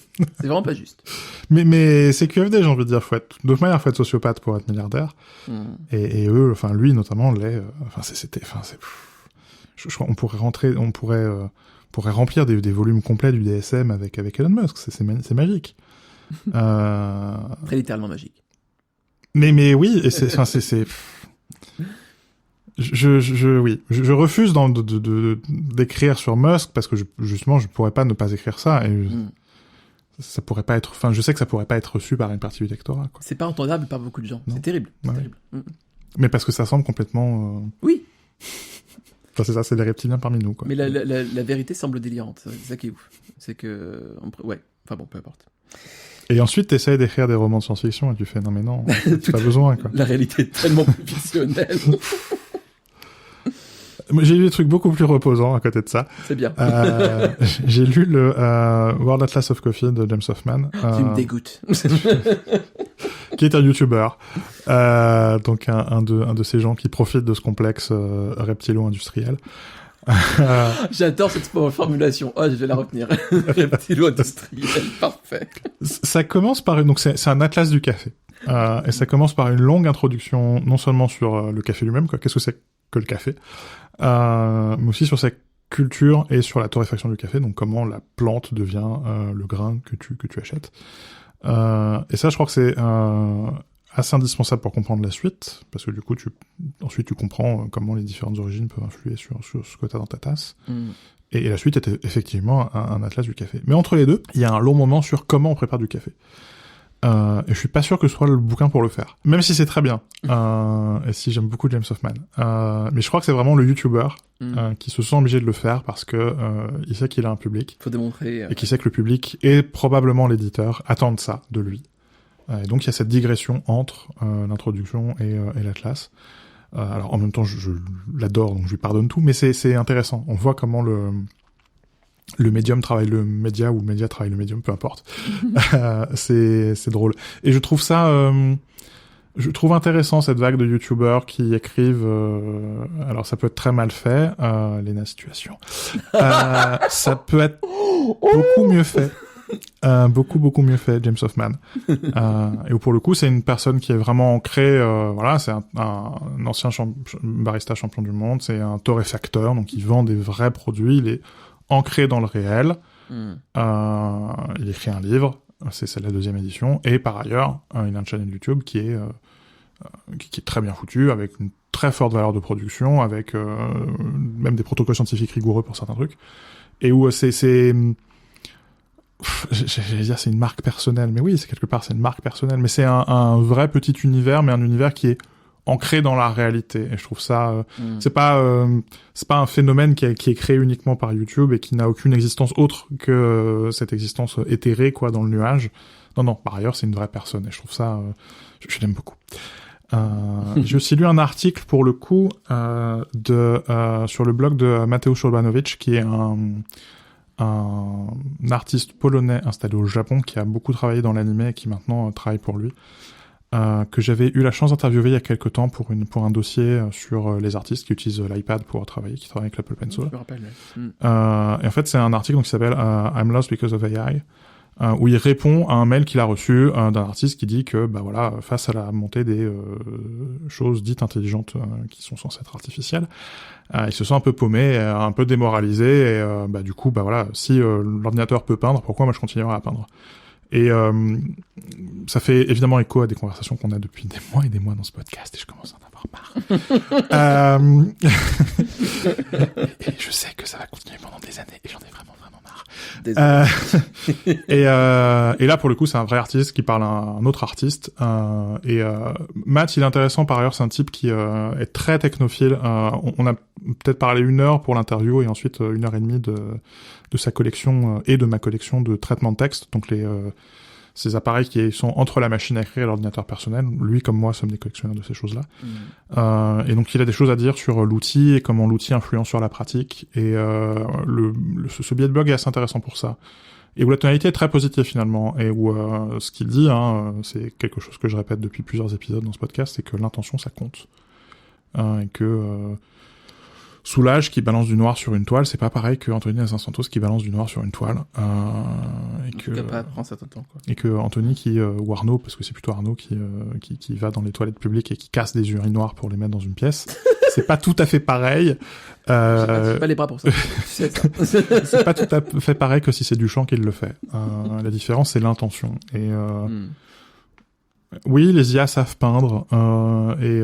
C'est vraiment pas juste. mais c'est QFD, j'ai envie de dire. De toute manière, faut être sociopathe pour être milliardaire. Et eux, enfin lui notamment, l'est. On pourrait remplir des volumes complets du DSM avec Elon Musk. C'est magique. Très littéralement magique. Mais oui, et je refuse d'écrire sur Musk parce que justement je pourrais pas ne pas écrire ça, et ça pourrait pas être, enfin je sais que ça pourrait pas être reçu par une partie du lectorat, quoi. C'est pas entendable par beaucoup de gens. C'est terrible. Terrible. Mais parce que ça semble complètement oui. Enfin, c'est ça, c'est les reptiliens parmi nous, quoi. Mais la vérité semble délirante, c'est ça qui est ouf. C'est que ouais, enfin bon, peu importe. Et ensuite, t'essayes d'écrire des romans de science-fiction et tu fais non mais non, pas besoin, quoi. La réalité est tellement plus fictionnelle. J'ai lu des trucs beaucoup plus reposants à côté de ça. C'est bien. J'ai lu le World Atlas of Coffee de James Hoffman. Tu me dégoûtes. Qui est un YouTuber. Donc un de ces gens qui profitent de ce complexe reptilo-industriel. J'adore cette formulation. Oh, je vais la retenir. Reptilo-industriel, parfait. Ça commence par donc c'est un atlas du café. Et ça commence par une longue introduction, non seulement sur le café lui-même, quoi, qu'est-ce que c'est que le café, mais aussi sur sa culture et sur la torréfaction du café, donc comment la plante devient le grain que tu achètes. Et ça, je crois que c'est assez indispensable pour comprendre la suite, parce que du coup, ensuite tu comprends comment les différentes origines peuvent influer sur ce que tu as dans ta tasse. Et la suite était effectivement un atlas du café. Mais entre les deux, il y a un long moment sur comment on prépare du café. Et je suis pas sûr que ce soit le bouquin pour le faire. Même si c'est très bien. Et si j'aime beaucoup James Hoffman. Mais je crois que c'est vraiment le YouTuber qui se sent obligé de le faire parce que il sait qu'il a un public. Faut démontrer. Et qui sait que le public et probablement l'éditeur attendent ça de lui. Et donc il y a cette digression entre l'introduction et l'atlas. Alors en même temps, je l'adore, donc je lui pardonne tout, mais c'est intéressant. On voit comment le médium travaille le média ou le média travaille le médium, peu importe. C'est drôle. Et je trouve ça... je trouve intéressant cette vague de youtubeurs qui écrivent... alors ça peut être très mal fait, Léna Situation. Ça peut être beaucoup mieux fait. Beaucoup mieux fait, James Hoffman. Et où pour le coup, c'est une personne qui est vraiment ancrée, voilà, c'est un ancien barista champion du monde, c'est un torréfacteur, donc il vend des vrais produits, il est ancré dans le réel, il écrit un livre, c'est la 2e édition, et par ailleurs, il a une chaîne YouTube qui est très bien foutue, avec une très forte valeur de production, avec même des protocoles scientifiques rigoureux pour certains trucs, et où j'allais dire c'est une marque personnelle, mais oui, c'est quelque part c'est une marque personnelle, mais c'est un vrai petit univers, mais un univers qui est ancré dans la réalité. Et je trouve ça, c'est pas un phénomène qui est créé uniquement par YouTube et qui n'a aucune existence autre que cette existence éthérée quoi dans le nuage. Non, par ailleurs c'est une vraie personne et je trouve ça, je l'aime beaucoup. J'ai aussi lu un article pour le coup sur le blog de Mateusz Urbanovic qui est un artiste polonais installé au Japon qui a beaucoup travaillé dans l'anime et qui maintenant travaille pour lui, que j'avais eu la chance d'interviewer il y a quelques temps pour un dossier sur les artistes qui utilisent l'iPad pour travailler, qui travaillent avec l'Apple Pencil. Je me rappelle. Et en fait, c'est un article qui s'appelle I'm Lost Because of AI, où il répond à un mail qu'il a reçu d'un artiste qui dit que, bah voilà, face à la montée des choses dites intelligentes qui sont censées être artificielles, il se sent un peu paumé, un peu démoralisé, et bah du coup, bah voilà, si l'ordinateur peut peindre, pourquoi moi je continuerai à peindre ? Et ça fait évidemment écho à des conversations qu'on a depuis des mois et des mois dans ce podcast, et je commence à en avoir marre. Et je sais que ça va continuer pendant des années, et j'en ai vraiment marre. Et là, pour le coup, c'est un vrai artiste qui parle à un autre artiste. Matt, il est intéressant par ailleurs, c'est un type qui est très technophile. On a peut-être parlé 1 heure pour l'interview et ensuite 1h30 de sa collection et de ma collection de traitements de texte. Donc ces appareils qui sont entre la machine à écrire et l'ordinateur personnel. Lui, comme moi, sommes des collectionneurs de ces choses-là. Et donc, il a des choses à dire sur l'outil et comment l'outil influence sur la pratique. Et ce billet de blog est assez intéressant pour ça. Et où la tonalité est très positive, finalement. Et où ce qu'il dit, c'est quelque chose que je répète depuis plusieurs épisodes dans ce podcast, c'est que l'intention, ça compte. Et que... Soulage qui balance du noir sur une toile, c'est pas pareil que Anthony Santos qui balance du noir sur une toile. Prend certain temps, quoi. Et que Anthony ou Arnaud, parce que c'est plutôt Arnaud qui va dans les toilettes publiques et qui casse des urinoirs pour les mettre dans une pièce. C'est pas tout à fait pareil. J'ai pas les bras pour ça. C'est ça. C'est pas tout à fait pareil que si c'est Duchamp qui le fait. La différence, c'est l'intention. Et oui, les IA savent peindre et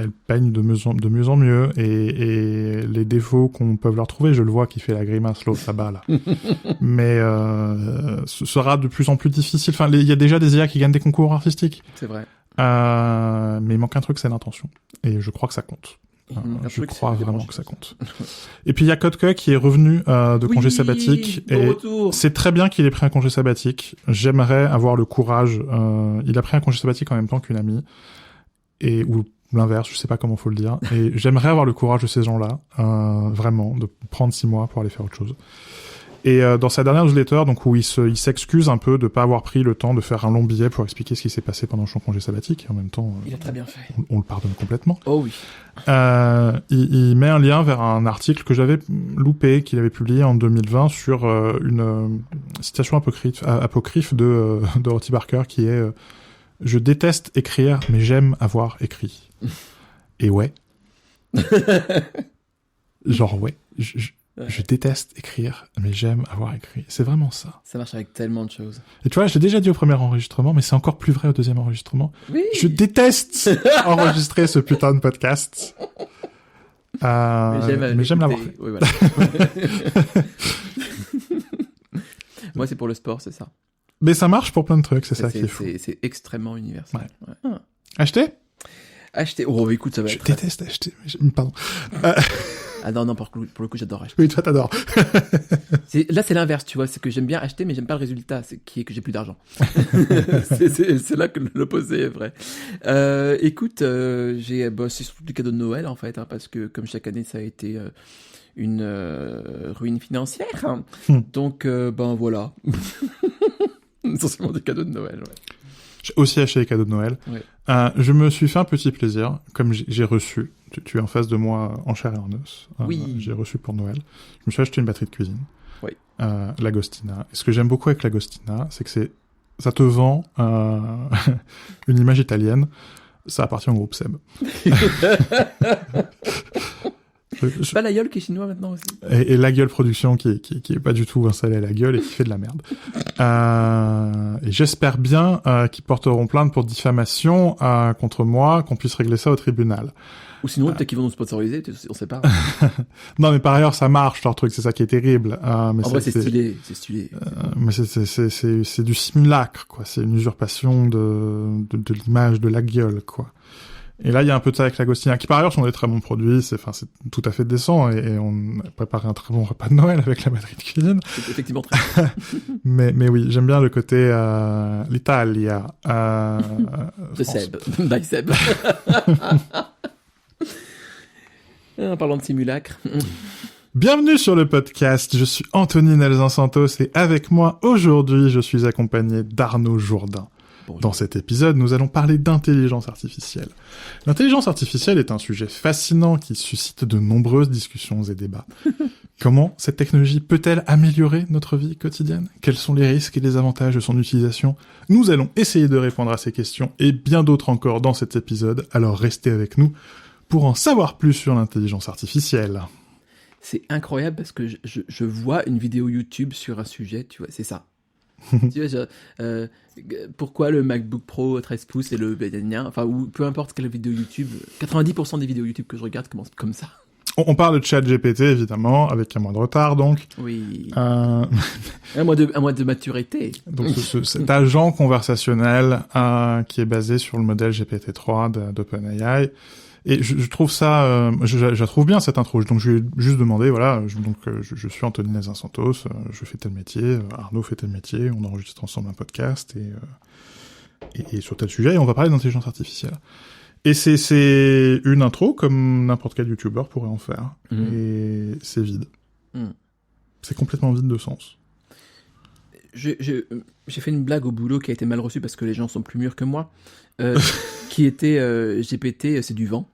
elles peignent de mieux en mieux et les défauts qu'on peut leur trouver, je le vois qui fait la grimace l'autre là-bas là. Mais ce sera de plus en plus difficile. Enfin, il y a déjà des IA qui gagnent des concours artistiques. C'est vrai. Mais il manque un truc, c'est l'intention. Et je crois que ça compte. Je crois vraiment que ça compte. Et puis il y a Kottke qui est revenu de congé sabbatique et c'est très bien qu'il ait pris un congé sabbatique. J'aimerais avoir le courage. Il a pris un congé sabbatique en même temps qu'une amie ou l'inverse, je sais pas comment faut le dire. Et j'aimerais avoir le courage de ces gens-là, vraiment, de prendre 6 mois pour aller faire autre chose. Et dans sa dernière newsletter, donc où il s'excuse un peu de pas avoir pris le temps de faire un long billet pour expliquer ce qui s'est passé pendant son congé sabbatique. Et en même temps, il a très bien fait. On le pardonne complètement. Oh oui. Il met un lien vers un article que j'avais loupé, qu'il avait publié en 2020 sur une citation apocryphe de Dorothy Parker qui est je déteste écrire, mais j'aime avoir écrit. Et ouais. Genre ouais. Je déteste écrire, mais j'aime avoir écrit. C'est vraiment ça. Ça marche avec tellement de choses. Et tu vois, je l'ai déjà dit au premier enregistrement, mais c'est encore plus vrai au deuxième enregistrement. Oui. Je déteste enregistrer ce putain de podcast. Mais j'aime l'avoir fait. Oui, voilà. Moi, c'est pour le sport, c'est ça. Mais ça marche pour plein de trucs, c'est ça qui est fou. C'est extrêmement universel. Ouais. Ouais. Acheter? Acheter. Oh, écoute, ça va Je être... déteste acheter. Pardon. Ah non, pour le coup, j'adore acheter. Oui, toi, t'adores. Là, c'est l'inverse, tu vois. C'est que j'aime bien acheter, mais j'aime pas le résultat, qui est que j'ai plus d'argent. c'est là que l'opposé est vrai. Écoute, j'ai bossé sur tous les cadeaux de Noël, en fait, hein, parce que comme chaque année, ça a été une ruine financière. Hein. Donc, ben voilà. Essentiellement des cadeaux de Noël, ouais. J'ai aussi acheté des cadeaux de Noël. Ouais. Je me suis fait un petit plaisir, comme j'ai reçu. Tu es en face de moi en chair et en os. Oui. J'ai reçu pour Noël. Je me suis acheté une batterie de cuisine. Oui. L'Agostina. Et ce que j'aime beaucoup avec l'Agostina, c'est que ça te vend une image italienne. Ça appartient au groupe Seb. C'est pas la gueule qui est chinois maintenant aussi. Et la gueule production qui est pas du tout installée à la gueule et qui fait de la merde. Et j'espère bien qu'ils porteront plainte pour diffamation contre moi, qu'on puisse régler ça au tribunal. Ou sinon, peut-être qu'ils vont nous sponsoriser, on sait pas. Non, mais par ailleurs, ça marche, leur truc, c'est ça qui est terrible. Mais en vrai, c'est stylé. Mais c'est du simulacre, quoi. C'est une usurpation de l'image, de la gueule, quoi. Et là, il y a un peu de ça avec l'Agostina, qui par ailleurs sont des très bons produits, c'est tout à fait décent, et on a préparé un très bon repas de Noël avec la batterie de cuisine. C'est effectivement très mais oui, j'aime bien le côté, l'Italia, de Seb. By Seb. En parlant de simulacre. Bienvenue sur le podcast, je suis Anthony Nelson Santos, et avec moi, aujourd'hui, je suis accompagné d'Arnaud Jourdain. Bonjour. Dans cet épisode, nous allons parler d'intelligence artificielle. L'intelligence artificielle est un sujet fascinant qui suscite de nombreuses discussions et débats. Comment cette technologie peut-elle améliorer notre vie quotidienne? Quels sont les risques et les avantages de son utilisation? Nous allons essayer de répondre à ces questions et bien d'autres encore dans cet épisode, alors restez avec nous pour en savoir plus sur l'intelligence artificielle. C'est incroyable parce que je vois une vidéo YouTube sur un sujet, tu vois, c'est ça. Tu vois, pourquoi le MacBook Pro 13 pouces et le enfin, ou peu importe quelle vidéo YouTube, 90% des vidéos YouTube que je regarde commencent comme ça. On parle de ChatGPT, évidemment, avec un mois de retard, donc. Oui. Un mois de maturité. Donc, cet agent conversationnel qui est basé sur le modèle GPT-3 d'OpenAI. Et je trouve ça, je trouve bien cette intro. Donc je lui ai juste demandé, voilà, je suis Anthony Nelson Santos, je fais tel métier, Arnaud fait tel métier, on enregistre ensemble un podcast et sur tel sujet, et on va parler d'intelligence artificielle. Et c'est une intro comme n'importe quel YouTuber pourrait en faire. Et c'est vide. C'est complètement vide de sens. J'ai fait une blague au boulot qui a été mal reçue parce que les gens sont plus mûrs que moi, qui était GPT, c'est du vent.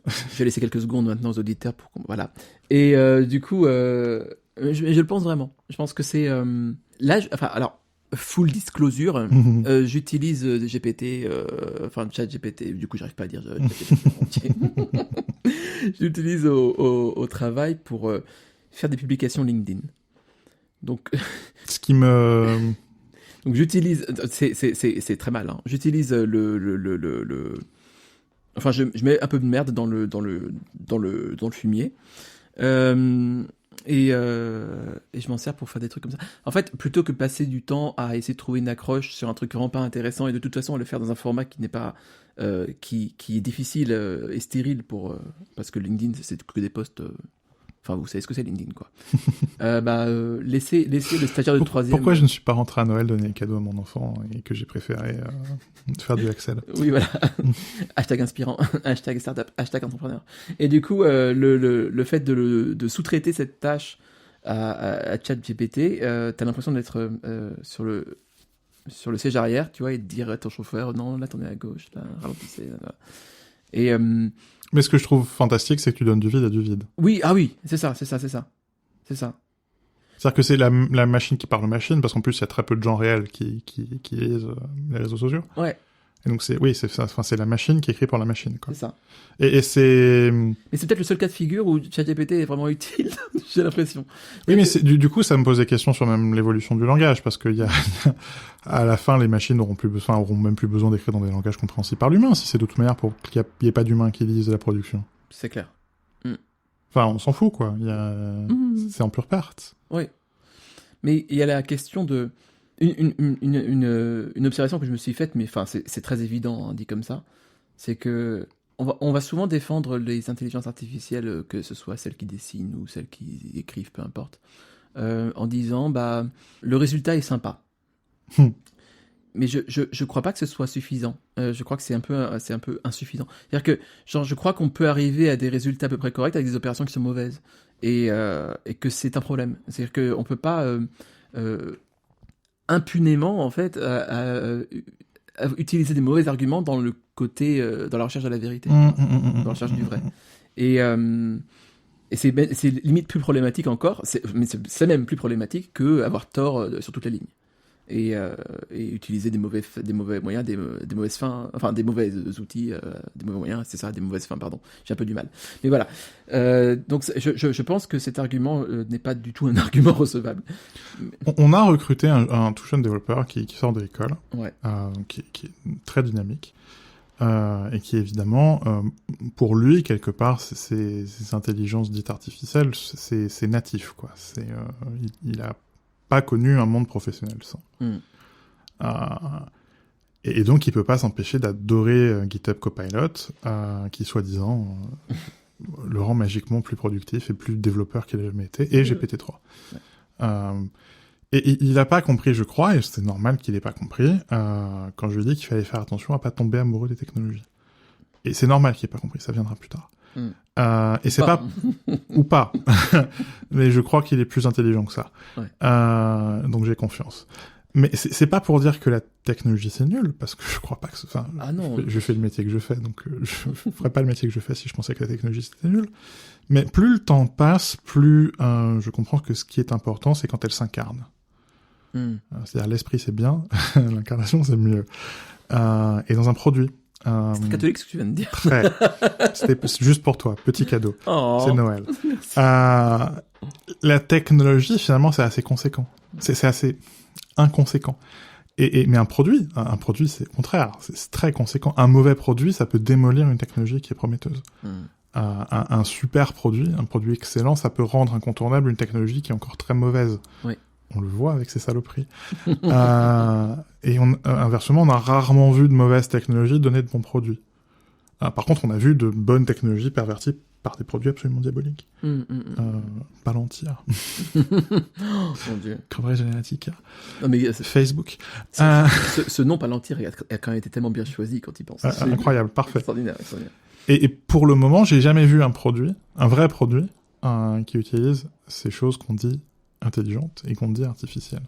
Je vais laisser quelques secondes maintenant aux auditeurs pour voilà. Et du coup, je le pense vraiment. Je pense que c'est là. Alors, full disclosure, j'utilise GPT, ChatGPT. Du coup, j'arrive pas à dire GPT. J'utilise au travail pour faire des publications LinkedIn. Donc, ce qui me donc j'utilise, c'est très mal. Hein. J'utilise enfin, je mets un peu de merde dans le fumier, et je m'en sers pour faire des trucs comme ça. En fait, plutôt que passer du temps à essayer de trouver une accroche sur un truc vraiment pas intéressant et de toute façon à le faire dans un format qui n'est pas qui est difficile et stérile parce que LinkedIn c'est que des posts. Enfin, vous savez ce que c'est LinkedIn, quoi. Laissez le stagiaire de troisième. Pourquoi je ne suis pas rentré à Noël donner un cadeau à mon enfant et que j'ai préféré faire du Excel? Oui, voilà. Hashtag inspirant, hashtag startup, hashtag entrepreneur. Et du coup, le fait de sous-traiter cette tâche à ChatGPT, t'as l'impression d'être sur le siège arrière, tu vois, et de dire à ton chauffeur, non, là, tournez à gauche, là, ralentissez, là. Et mais ce que je trouve fantastique, c'est que tu donnes du vide à du vide. Oui, c'est ça. C'est-à-dire que c'est la machine qui parle aux machines, parce qu'en plus, il y a très peu de gens réels qui lisent les réseaux sociaux. Ouais. Et donc c'est ça, enfin c'est la machine qui écrit pour la machine, quoi. C'est ça. Et c'est Et c'est peut-être le seul cas de figure où ChatGPT est vraiment utile, j'ai l'impression. oui, mais du coup, ça me pose des questions sur même l'évolution du langage, parce que à la fin, les machines auront même plus besoin d'écrire dans des langages compréhensibles par l'humain, si c'est de toute manière pour qu'il n'y ait pas d'humain qui lise la production. C'est clair. Enfin, on s'en fout, quoi. C'est en pure perte. Oui. Mais il y a la question de... Une observation que je me suis faite, mais enfin, c'est très évident, hein, dit comme ça, c'est que on va souvent défendre les intelligences artificielles, que ce soit celles qui dessinent ou celles qui écrivent, peu importe, en disant, le résultat est sympa. Mais je crois pas que ce soit suffisant. Je crois que c'est un peu insuffisant. C'est-à-dire que, je crois qu'on peut arriver à des résultats à peu près corrects avec des opérations qui sont mauvaises. Et que c'est un problème. C'est-à-dire qu'on peut pas, impunément, en fait, à utiliser des mauvais arguments dans le côté, dans la recherche de la vérité, dans la recherche du vrai. Et c'est limite plus problématique encore, mais c'est même plus problématique que avoir tort sur toute la ligne. Et utiliser des mauvais moyens, des mauvaises fins, enfin des mauvais outils, des mauvais moyens, c'est ça, des mauvaises fins, pardon. J'ai un peu du mal. Mais voilà. Donc je pense que cet argument n'est pas du tout un argument recevable. On a recruté un tout jeune développeur qui sort de l'école, ouais. qui est très dynamique, et qui évidemment, pour lui, quelque part, ces intelligences dites artificielles, c'est natif, quoi. Il a pas connu un monde professionnel sans. Et donc il peut pas s'empêcher d'adorer GitHub Copilot, qui soi-disant le rend magiquement plus productif et plus développeur qu'il a jamais été, et GPT-3. Ouais. Et il a pas compris, je crois, et c'est normal qu'il ait pas compris, quand je lui ai dit qu'il fallait faire attention à pas tomber amoureux des technologies. Et c'est normal qu'il ait pas compris, ça viendra plus tard. Et c'est pas ou pas, mais je crois qu'il est plus intelligent que ça. Ouais. Donc j'ai confiance. Mais c'est pas pour dire que la technologie c'est nul, parce que je crois pas que je fais le métier que je fais, donc je ferais pas le métier que je fais si je pensais que la technologie c'était nul. Mais plus le temps passe, plus je comprends que ce qui est important, c'est quand elle s'incarne. C'est-à-dire l'esprit c'est bien, l'incarnation c'est mieux. Et dans un produit. C'est très catholique ce que tu viens de dire. Très. C'était juste pour toi, petit cadeau. Oh, c'est Noël. La technologie, finalement, c'est assez conséquent. C'est assez inconséquent. Mais un produit, c'est au contraire, c'est très conséquent. Un mauvais produit, ça peut démolir une technologie qui est prometteuse. Un super produit, un produit excellent, ça peut rendre incontournable une technologie qui est encore très mauvaise. Oui. On le voit avec ces saloperies. Et inversement, on a rarement vu de mauvaises technologies donner de bons produits. Par contre, on a vu de bonnes technologies perverties par des produits absolument diaboliques. Palantir. Oh, mon Dieu. Cambridge Analytica. Non, mais Facebook. Ce nom Palantir a quand même été tellement bien choisi quand il pense. Incroyable, parfait. Extraordinaire. Et pour le moment, j'ai jamais vu un vrai produit, qui utilise ces choses qu'on dit intelligente et qu'on dit artificielle.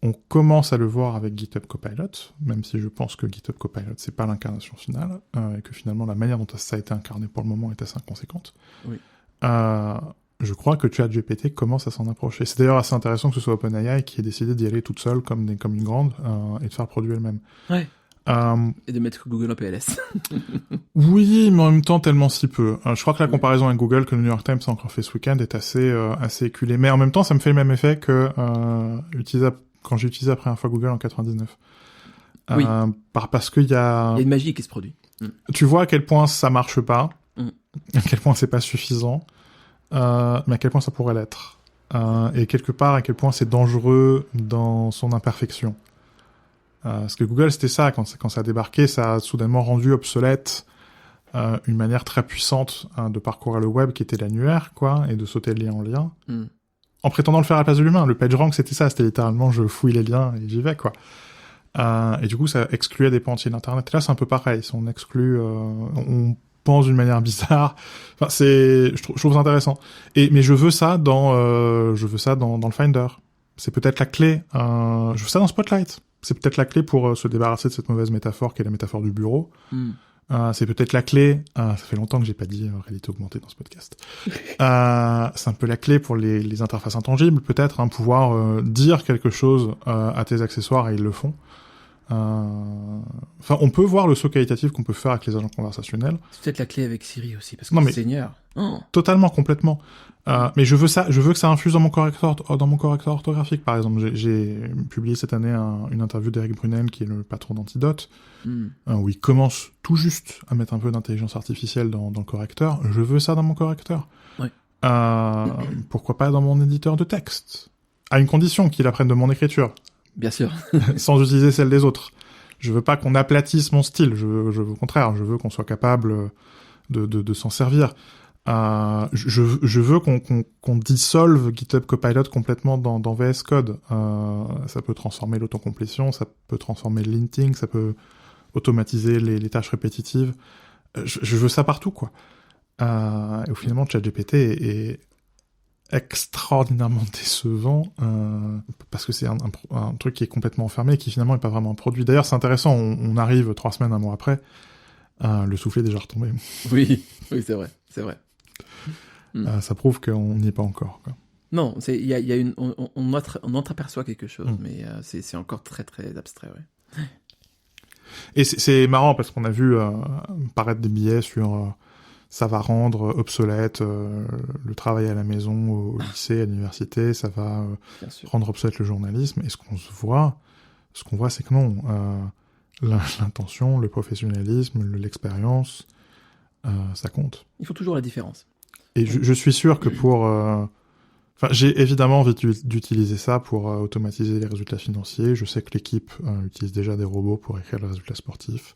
On commence à le voir avec GitHub Copilot, même si je pense que GitHub Copilot c'est pas l'incarnation finale, et que finalement la manière dont ça a été incarné pour le moment est assez inconséquente. Oui. Je crois que ChatGPT commence à s'en approcher. C'est d'ailleurs assez intéressant que ce soit OpenAI qui ait décidé d'y aller toute seule comme une grande, et de faire le produit elle-même. Ouais. Et de mettre Google en PLS. Oui, mais en même temps tellement si peu. Je crois que la comparaison avec Google que le New York Times a encore fait ce week-end est assez éculée. Mais en même temps, ça me fait le même effet que quand j'ai utilisé la première fois Google en 99. Oui. Parce qu'il y a... Il y a une magie qui se produit. Tu vois à quel point ça marche pas, à quel point c'est pas suffisant, mais à quel point ça pourrait l'être. Et quelque part, à quel point c'est dangereux dans son imperfection. Parce que Google, c'était ça, quand ça a débarqué, ça a soudainement rendu obsolète une manière très puissante de parcourir le web qui était l'annuaire, quoi, et de sauter de lien en lien, en prétendant le faire à la place de l'humain. Le PageRank, c'était ça, c'était littéralement je fouille les liens et j'y vais, quoi. Et du coup, ça excluait des pans entiers d'Internet. Et là, c'est un peu pareil, on exclut, on pense d'une manière bizarre. Enfin, je trouve ça intéressant. Mais je veux ça dans le Finder. C'est peut-être la clé. Je veux ça dans Spotlight. C'est peut-être la clé pour se débarrasser de cette mauvaise métaphore qui est la métaphore du bureau. C'est peut-être la clé... ça fait longtemps que j'ai pas dit réalité augmentée dans ce podcast. C'est un peu la clé pour les interfaces intangibles, peut-être, pouvoir dire quelque chose à tes accessoires, et ils le font. Enfin, on peut voir le saut qualitatif qu'on peut faire avec les agents conversationnels. C'est peut-être la clé avec Siri aussi, parce que Non, mais Seigneur. Oh. totalement, complètement. Mais je veux que ça infuse dans mon correcteur orthographique, par exemple. J'ai publié cette année une interview d'Eric Brunel, qui est le patron d'Antidote, où il commence tout juste à mettre un peu d'intelligence artificielle dans le correcteur. Je veux ça dans mon correcteur. Ouais. Pourquoi pas dans mon éditeur de texte? À une condition qu'il apprenne de mon écriture. Bien sûr. Sans utiliser celle des autres. Je veux pas qu'on aplatisse mon style. Je veux au contraire, je veux qu'on soit capable de s'en servir. Je veux qu'on dissolve GitHub Copilot complètement dans VS Code. Ça peut transformer l'autocomplétion, ça peut transformer le linting, ça peut automatiser les tâches répétitives. Je veux ça partout, quoi. Et finalement, ChatGPT est extraordinairement décevant parce que c'est un truc qui est complètement enfermé et qui finalement est pas vraiment un produit. D'ailleurs, c'est intéressant, on arrive 3 semaines, un mois après, le soufflet est déjà retombé. Oui, c'est vrai. Ça prouve qu'on n'y est pas encore, quoi. Non, il y a une, on entreaperçoit quelque chose, mais c'est encore très très abstrait, ouais. Et c'est marrant parce qu'on a vu paraître des billets sur ça va rendre obsolète le travail à la maison, au lycée, à l'université, ça va rendre obsolète le journalisme. Et ce qu'on voit, c'est que non. L'intention, le professionnalisme, l'expérience, ça compte. Il faut toujours la différence. Et je suis sûr que j'ai évidemment envie d'utiliser ça pour automatiser les résultats financiers. Je sais que l'équipe utilise déjà des robots pour écrire les résultats sportifs.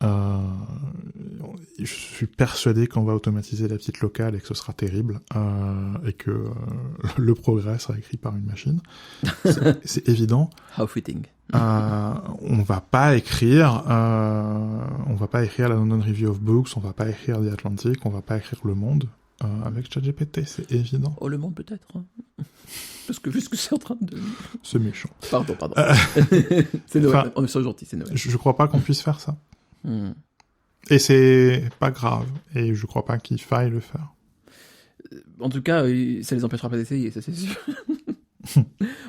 Je suis persuadé qu'on va automatiser la petite locale et que ce sera terrible et que le progrès sera écrit par une machine. C'est évident. How fitting. On va pas écrire la London Review of Books, on va pas écrire The Atlantic, on va pas écrire Le Monde avec ChatGPT, c'est évident. Oh, Le Monde peut-être. Hein. Parce que vu ce que c'est en train de... C'est méchant. Pardon. C'est Noël. On est sur gentil, c'est Noël. Je crois pas qu'on puisse faire ça. Et c'est pas grave. Et je crois pas qu'il faille le faire. En tout cas, ça les empêchera pas d'essayer, ça c'est sûr.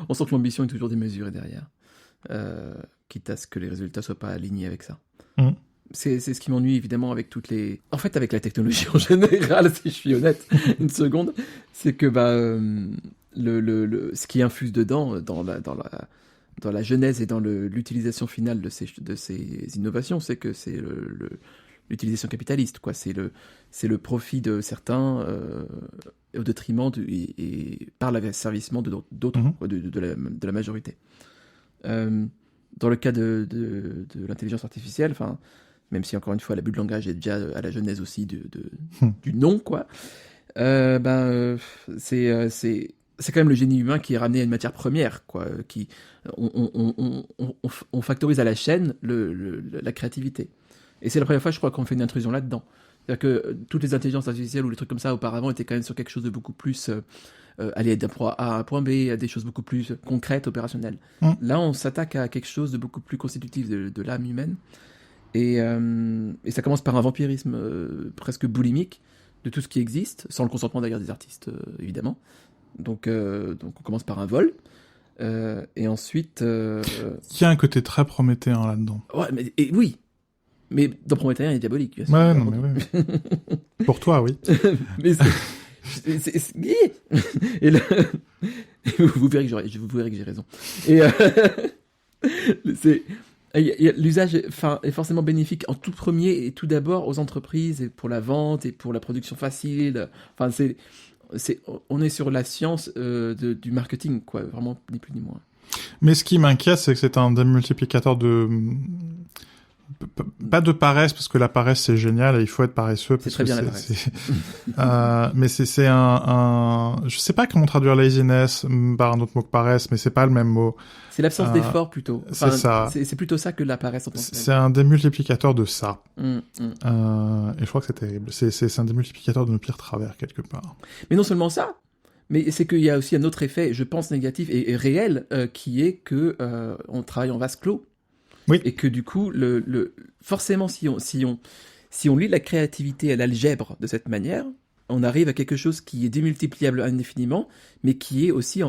On sent que l'ambition est toujours démesurée derrière. Quitte à ce que les résultats soient pas alignés avec ça. C'est ce qui m'ennuie évidemment avec toutes les... En fait, avec la technologie en général, si je suis honnête, une seconde, c'est que ce qui infuse dedans, dans la genèse et dans l'utilisation finale de ces innovations, c'est que c'est l'utilisation capitaliste, quoi. C'est le profit de certains au détriment et par l'asservissement d'autres, de la majorité. Dans le cas de l'intelligence artificielle, enfin, même si encore une fois l'abus de langage est déjà à la genèse aussi du nom, quoi. C'est quand même le génie humain qui est ramené à une matière première, quoi. On factorise à la chaîne la créativité. Et c'est la première fois, je crois, qu'on fait une intrusion là-dedans. C'est-à-dire que toutes les intelligences artificielles ou les trucs comme ça auparavant étaient quand même sur quelque chose de beaucoup plus aller d'un point A à un point B, à des choses beaucoup plus concrètes, opérationnelles. Là, on s'attaque à quelque chose de beaucoup plus constitutif de l'âme humaine. Et ça commence par un vampirisme presque boulimique de tout ce qui existe, sans le consentement d'ailleurs des artistes, évidemment. Donc on commence par un vol, et ensuite... Il y a un côté très prométhéen là-dedans. Ouais, oui. Mais dans Prométhéen, il est diabolique. Bien sûr. Ouais, non, mais oui. Pour toi, oui. Mais et là, vous verrez que j'ai raison. Et l'usage est forcément bénéfique en tout premier et tout d'abord aux entreprises et pour la vente et pour la production facile. Enfin, on est sur la science du marketing, quoi. Vraiment, ni plus ni moins. Mais ce qui m'inquiète, c'est que c'est un démultiplicateur pas de paresse, parce que la paresse c'est génial et il faut être paresseux. C'est très bien la paresse. Mais c'est je sais pas comment traduire laziness par un autre mot que paresse, mais c'est pas le même mot. C'est l'absence d'effort plutôt. Enfin, c'est ça. C'est plutôt ça que la paresse en tant que telle. C'est un démultiplicateur de ça. Et je crois que c'est terrible. C'est un démultiplicateur de nos pires travers quelque part. Mais non seulement ça, mais c'est qu'il y a aussi un autre effet, je pense négatif et réel, qui est que on travaille en vase clos. Oui. Et que du coup, forcément, si on lit la créativité à l'algèbre de cette manière, on arrive à quelque chose qui est démultipliable indéfiniment, mais qui est aussi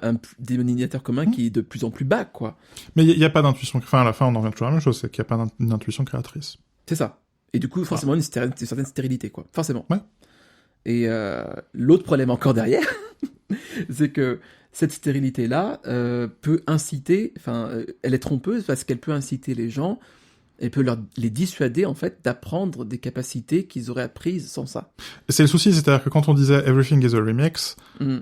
un dénominateur commun qui est de plus en plus bas, quoi. Mais il n'y a pas d'intuition. Enfin, à la fin, on en revient toujours à la même chose, c'est qu'il n'y a pas d'intuition créatrice. C'est ça. Et du coup, forcément, une certaine stérilité, quoi. Forcément. Ouais. Et l'autre problème encore derrière, c'est que cette stérilité-là peut inciter, elle est trompeuse parce qu'elle peut inciter les gens, elle peut les dissuader, en fait, d'apprendre des capacités qu'ils auraient apprises sans ça. C'est le souci, c'est-à-dire que quand on disait everything is a remix,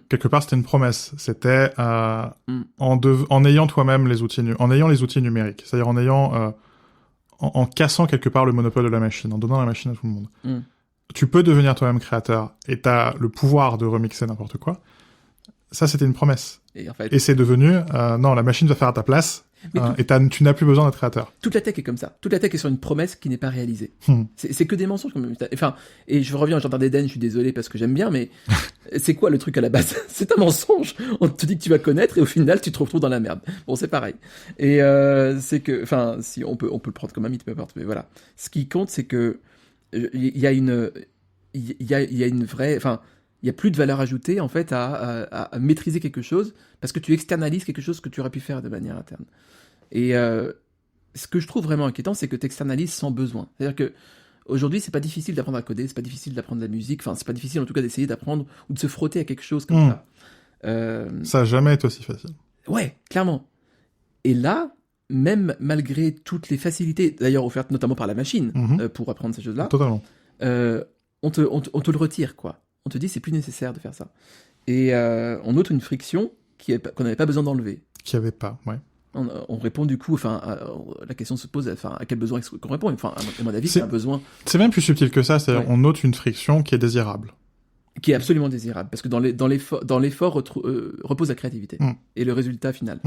quelque part, c'était une promesse. C'était en ayant toi-même les outils, en ayant les outils numériques. C'est-à-dire en ayant, en cassant quelque part le monopole de la machine, en donnant la machine à tout le monde. Tu peux devenir toi-même créateur et t'as le pouvoir de remixer n'importe quoi. Ça, c'était une promesse. Et, en fait, et c'est devenu, non, la machine va faire à ta place, et tu n'as plus besoin d'être créateur. Toute la tech est comme ça. Toute la tech est sur une promesse qui n'est pas réalisée. C'est que des mensonges. Et je reviens au Jardin d'Éden, je suis désolé parce que j'aime bien, mais c'est quoi le truc à la base? C'est un mensonge. On te dit que tu vas connaître et au final, tu te retrouves dans la merde. Bon, c'est pareil. Et c'est que, si on peut le prendre comme un mythe, peu importe, mais voilà. Ce qui compte, c'est que il y a une vraie, il y a plus de valeur ajoutée, en fait, à maîtriser quelque chose, parce que tu externalises quelque chose que tu aurais pu faire de manière interne. Et ce que je trouve vraiment inquiétant, c'est que tu externalises sans besoin. C'est-à-dire que aujourd'hui, c'est pas difficile d'apprendre à coder, c'est pas difficile d'apprendre la musique, c'est pas difficile en tout cas d'essayer d'apprendre ou de se frotter à quelque chose comme ça. Ça a jamais été aussi facile. Ouais, clairement. Et là, même malgré toutes les facilités, d'ailleurs offertes notamment par la machine, pour apprendre ces choses-là, totalement, on te le retire, quoi. On te dit c'est plus nécessaire de faire ça. Et on note une friction qu'on n'avait pas besoin d'enlever. Qu'il n'y avait pas, ouais. On répond du coup, la question se pose, à quel besoin est-ce qu'on répond? À mon avis, c'est un besoin. C'est même plus subtil que ça, c'est-à-dire on note une friction qui est désirable. Qui est absolument désirable, parce que dans l'effort repose la créativité et le résultat final.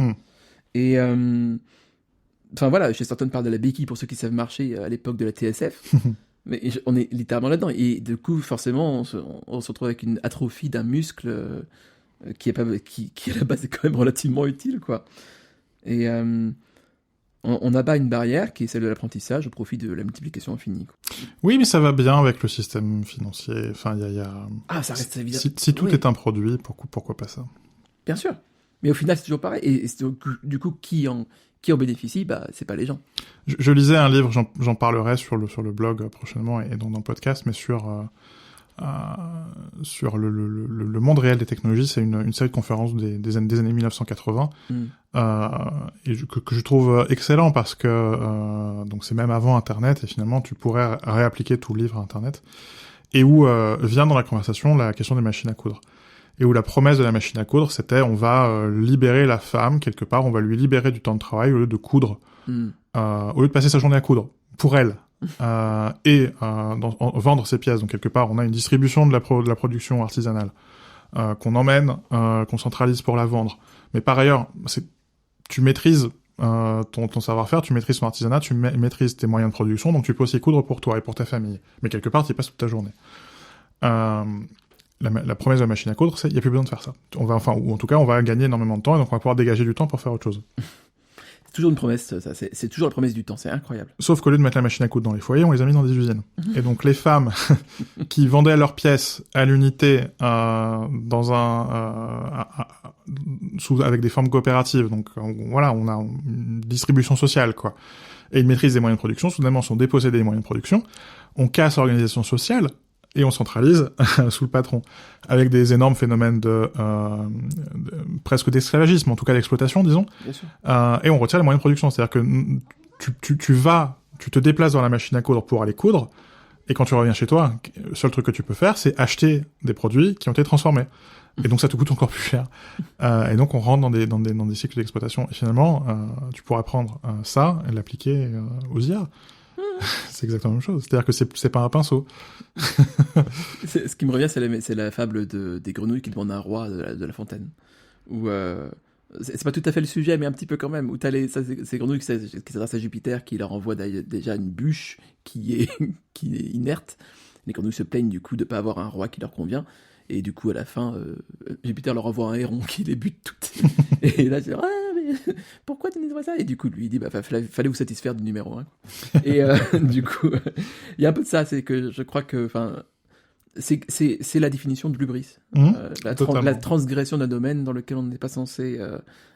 Et voilà, chez Thornton parle de la béquille pour ceux qui savent marcher à l'époque de la TSF. Mais on est littéralement là-dedans. Et du coup, forcément, on se retrouve avec une atrophie d'un muscle qui à la base est quand même relativement utile, quoi. Et on abat une barrière qui est celle de l'apprentissage au profit de la multiplication infinie, quoi. Oui, mais ça va bien avec le système financier. Enfin, il y a... Ah, ça reste évident. Si tout est un produit, pourquoi pas ça? Bien sûr. Mais au final, c'est toujours pareil. Et du coup, qui en bénéficie? C'est pas les gens. Je lisais un livre, j'en parlerai sur le blog prochainement et dans le podcast, mais sur le monde réel des technologies. C'est une série de conférences des années 1980 et que je trouve excellent parce que donc c'est même avant Internet et finalement tu pourrais réappliquer tout le livre à Internet et où vient dans la conversation la question des machines à coudre. Et où la promesse de la machine à coudre, c'était on va libérer la femme, quelque part, on va lui libérer du temps de travail au lieu de coudre, au lieu de passer sa journée à coudre, pour elle, et vendre ses pièces. Donc quelque part, on a une distribution de la production artisanale, qu'on emmène, qu'on centralise pour la vendre. Mais par ailleurs, tu maîtrises ton savoir-faire, tu maîtrises ton artisanat, tu maîtrises tes moyens de production, donc tu peux aussi coudre pour toi et pour ta famille. Mais quelque part, tu y passes toute ta journée. La promesse de la machine à coudre, c'est il n'y a plus besoin de faire ça. Ou en tout cas, on va gagner énormément de temps et donc on va pouvoir dégager du temps pour faire autre chose. C'est toujours une promesse, ça. C'est toujours la promesse du temps, c'est incroyable. Sauf qu'au lieu de mettre la machine à coudre dans les foyers, on les a mis dans des usines. Et donc les femmes qui vendaient leurs pièces à l'unité avec des formes coopératives, donc voilà, on a une distribution sociale, quoi, et une maîtrise des moyens de production, soudainement sont dépossédés des moyens de production, on casse l'organisation sociale, et on centralise sous le patron, avec des énormes phénomènes presque d'esclavagisme, en tout cas d'exploitation, disons. Bien sûr. Et on retire les moyens de production, c'est-à-dire que tu te déplaces dans la machine à coudre pour aller coudre, et quand tu reviens chez toi, le seul truc que tu peux faire, c'est acheter des produits qui ont été transformés. Et donc ça te coûte encore plus cher. Et donc on rentre dans des cycles d'exploitation. Et finalement, tu pourras prendre ça et l'appliquer aux IA. C'est exactement la même chose. C'est-à-dire que c'est pas un pinceau. Ce qui me revient, c'est la fable des grenouilles qui demandent un roi de la fontaine. Où c'est pas tout à fait le sujet, mais un petit peu quand même. Où t'as ces grenouilles qui s'adressent à Jupiter, qui leur envoie déjà une bûche qui est inerte. Les grenouilles se plaignent du coup de pas avoir un roi qui leur convient. Et du coup, à la fin, Jupiter leur envoie un héron qui les bute toutes. Et là, je dis, mais pourquoi tu nous dis ça? Et du coup, lui, il dit, fallait vous satisfaire du numéro 1. Et du coup, il y a un peu de ça, c'est que je crois que, C'est la définition de l'hubris. La transgression d'un domaine dans lequel on n'est pas censé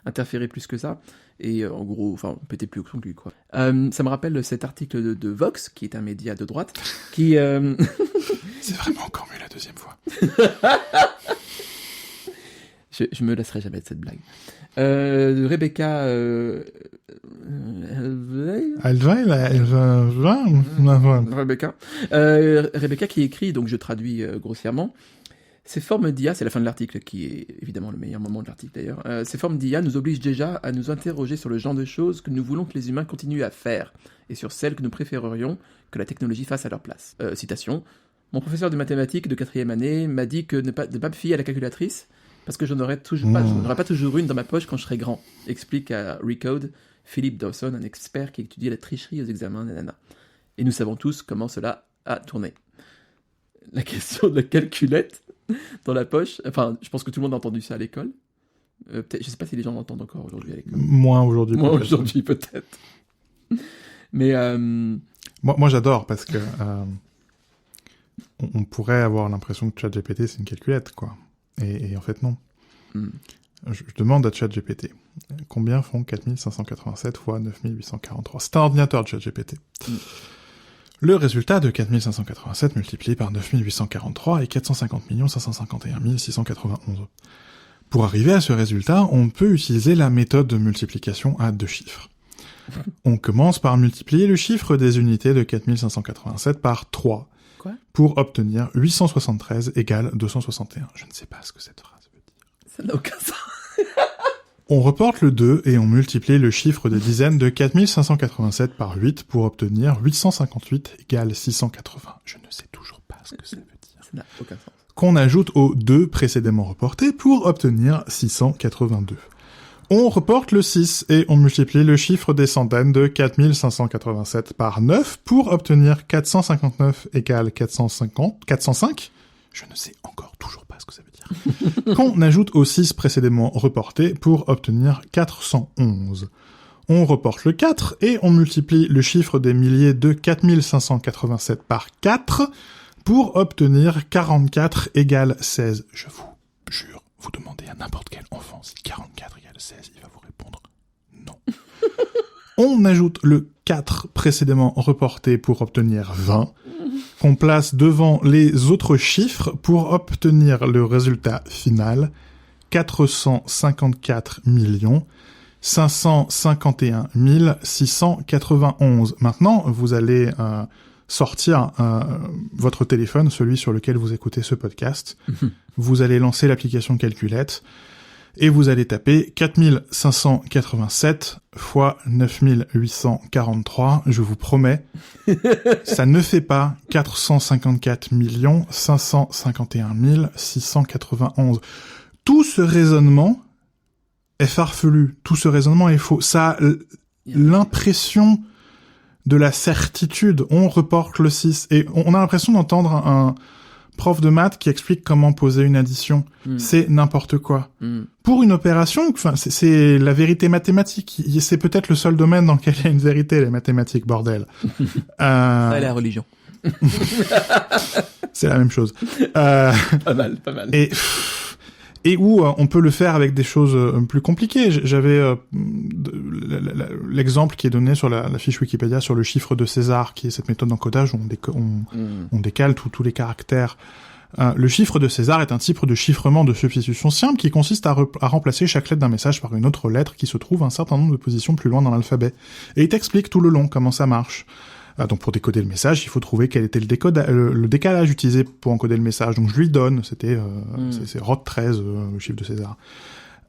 interférer plus que ça. Et en gros, péter plus que lui, quoi. Ça me rappelle cet article de Vox, qui est un média de droite, qui... C'est vraiment encore mieux la deuxième fois. Je me lasserai jamais de cette blague. Rebecca... Rebecca qui écrit, donc je traduis grossièrement, ces formes d'IA, c'est la fin de l'article qui est évidemment le meilleur moment de l'article d'ailleurs, ces formes d'IA nous obligent déjà à nous interroger sur le genre de choses que nous voulons que les humains continuent à faire et sur celles que nous préférerions que la technologie fasse à leur place. Citation, mon professeur de mathématiques de 4e année m'a dit que ne pas me fier à la calculatrice parce que je n'aurais pas toujours une dans ma poche quand je serai grand, explique à Recode Philip Dawson, un expert qui étudie la tricherie aux examens, nanana. Et nous savons tous comment cela a tourné. La question de la calculette dans la poche, je pense que tout le monde a entendu ça à l'école. Peut-être, je sais pas si les gens l'entendent encore aujourd'hui à l'école. Moins aujourd'hui, peut-être. Mais moi j'adore parce que on pourrait avoir l'impression que ChatGPT c'est une calculette, quoi. Et en fait non. Je demande à ChatGPT combien font 4587 fois 9843. C'est un ordinateur ChatGPT. Le résultat de 4587 multiplié par 9843 est 450 551 691. Pour arriver à ce résultat, on peut utiliser la méthode de multiplication à 2 chiffres. On commence par multiplier le chiffre des unités de 4587 par 3 pour obtenir 873 égale 261. Je ne sais pas ce que cette phrase veut dire. Ça n'a aucun sens. On reporte le 2 et on multiplie le chiffre des dizaines de 4587 par 8 pour obtenir 858 égale 680. Je ne sais toujours pas ce que ça veut dire. Ça n'a aucun sens. Qu'on ajoute aux 2 précédemment reportés pour obtenir 682. On reporte le 6 et on multiplie le chiffre des centaines de 4587 par 9 pour obtenir 459 égale 405. Je ne sais encore toujours pas ce que ça veut dire. Qu'on ajoute aux 6 précédemment reportés pour obtenir 411. On reporte le 4 et on multiplie le chiffre des milliers de 4587 par 4 pour obtenir 44 égale 16. Je vous jure, vous demandez à n'importe quel enfant si 44 égale 16, il va vous répondre non. On ajoute le 4 précédemment reporté pour obtenir 20, qu'on place devant les autres chiffres pour obtenir le résultat final, 454 551 691. Maintenant, vous allez sortir votre téléphone, celui sur lequel vous écoutez ce podcast. Vous allez lancer l'application Calculette et vous allez taper 4587 fois 9843. Je vous promets, ça ne fait pas 454 551 691. Tout ce raisonnement est farfelu. Tout ce raisonnement est faux. Ça a l'impression de la certitude. On reporte le 6 et on a l'impression d'entendre un prof de maths qui explique comment poser une addition. C'est n'importe quoi. Pour une opération, c'est la vérité mathématique. C'est peut-être le seul domaine dans lequel il y a une vérité, les mathématiques, bordel. Ça et la religion. C'est la même chose. Pas mal. Et où on peut le faire avec des choses plus compliquées. J'avais l'exemple qui est donné sur la fiche Wikipédia sur le chiffre de César, qui est cette méthode d'encodage où on décale tous les caractères. Le chiffre de César est un type de chiffrement de substitution simple qui consiste à remplacer chaque lettre d'un message par une autre lettre qui se trouve un certain nombre de positions plus loin dans l'alphabet. Et il t'explique tout le long comment ça marche. Donc pour décoder le message, il faut trouver quel était le décalage utilisé pour encoder le message. Donc je lui donne, c'est Rod 13, le chiffre de César.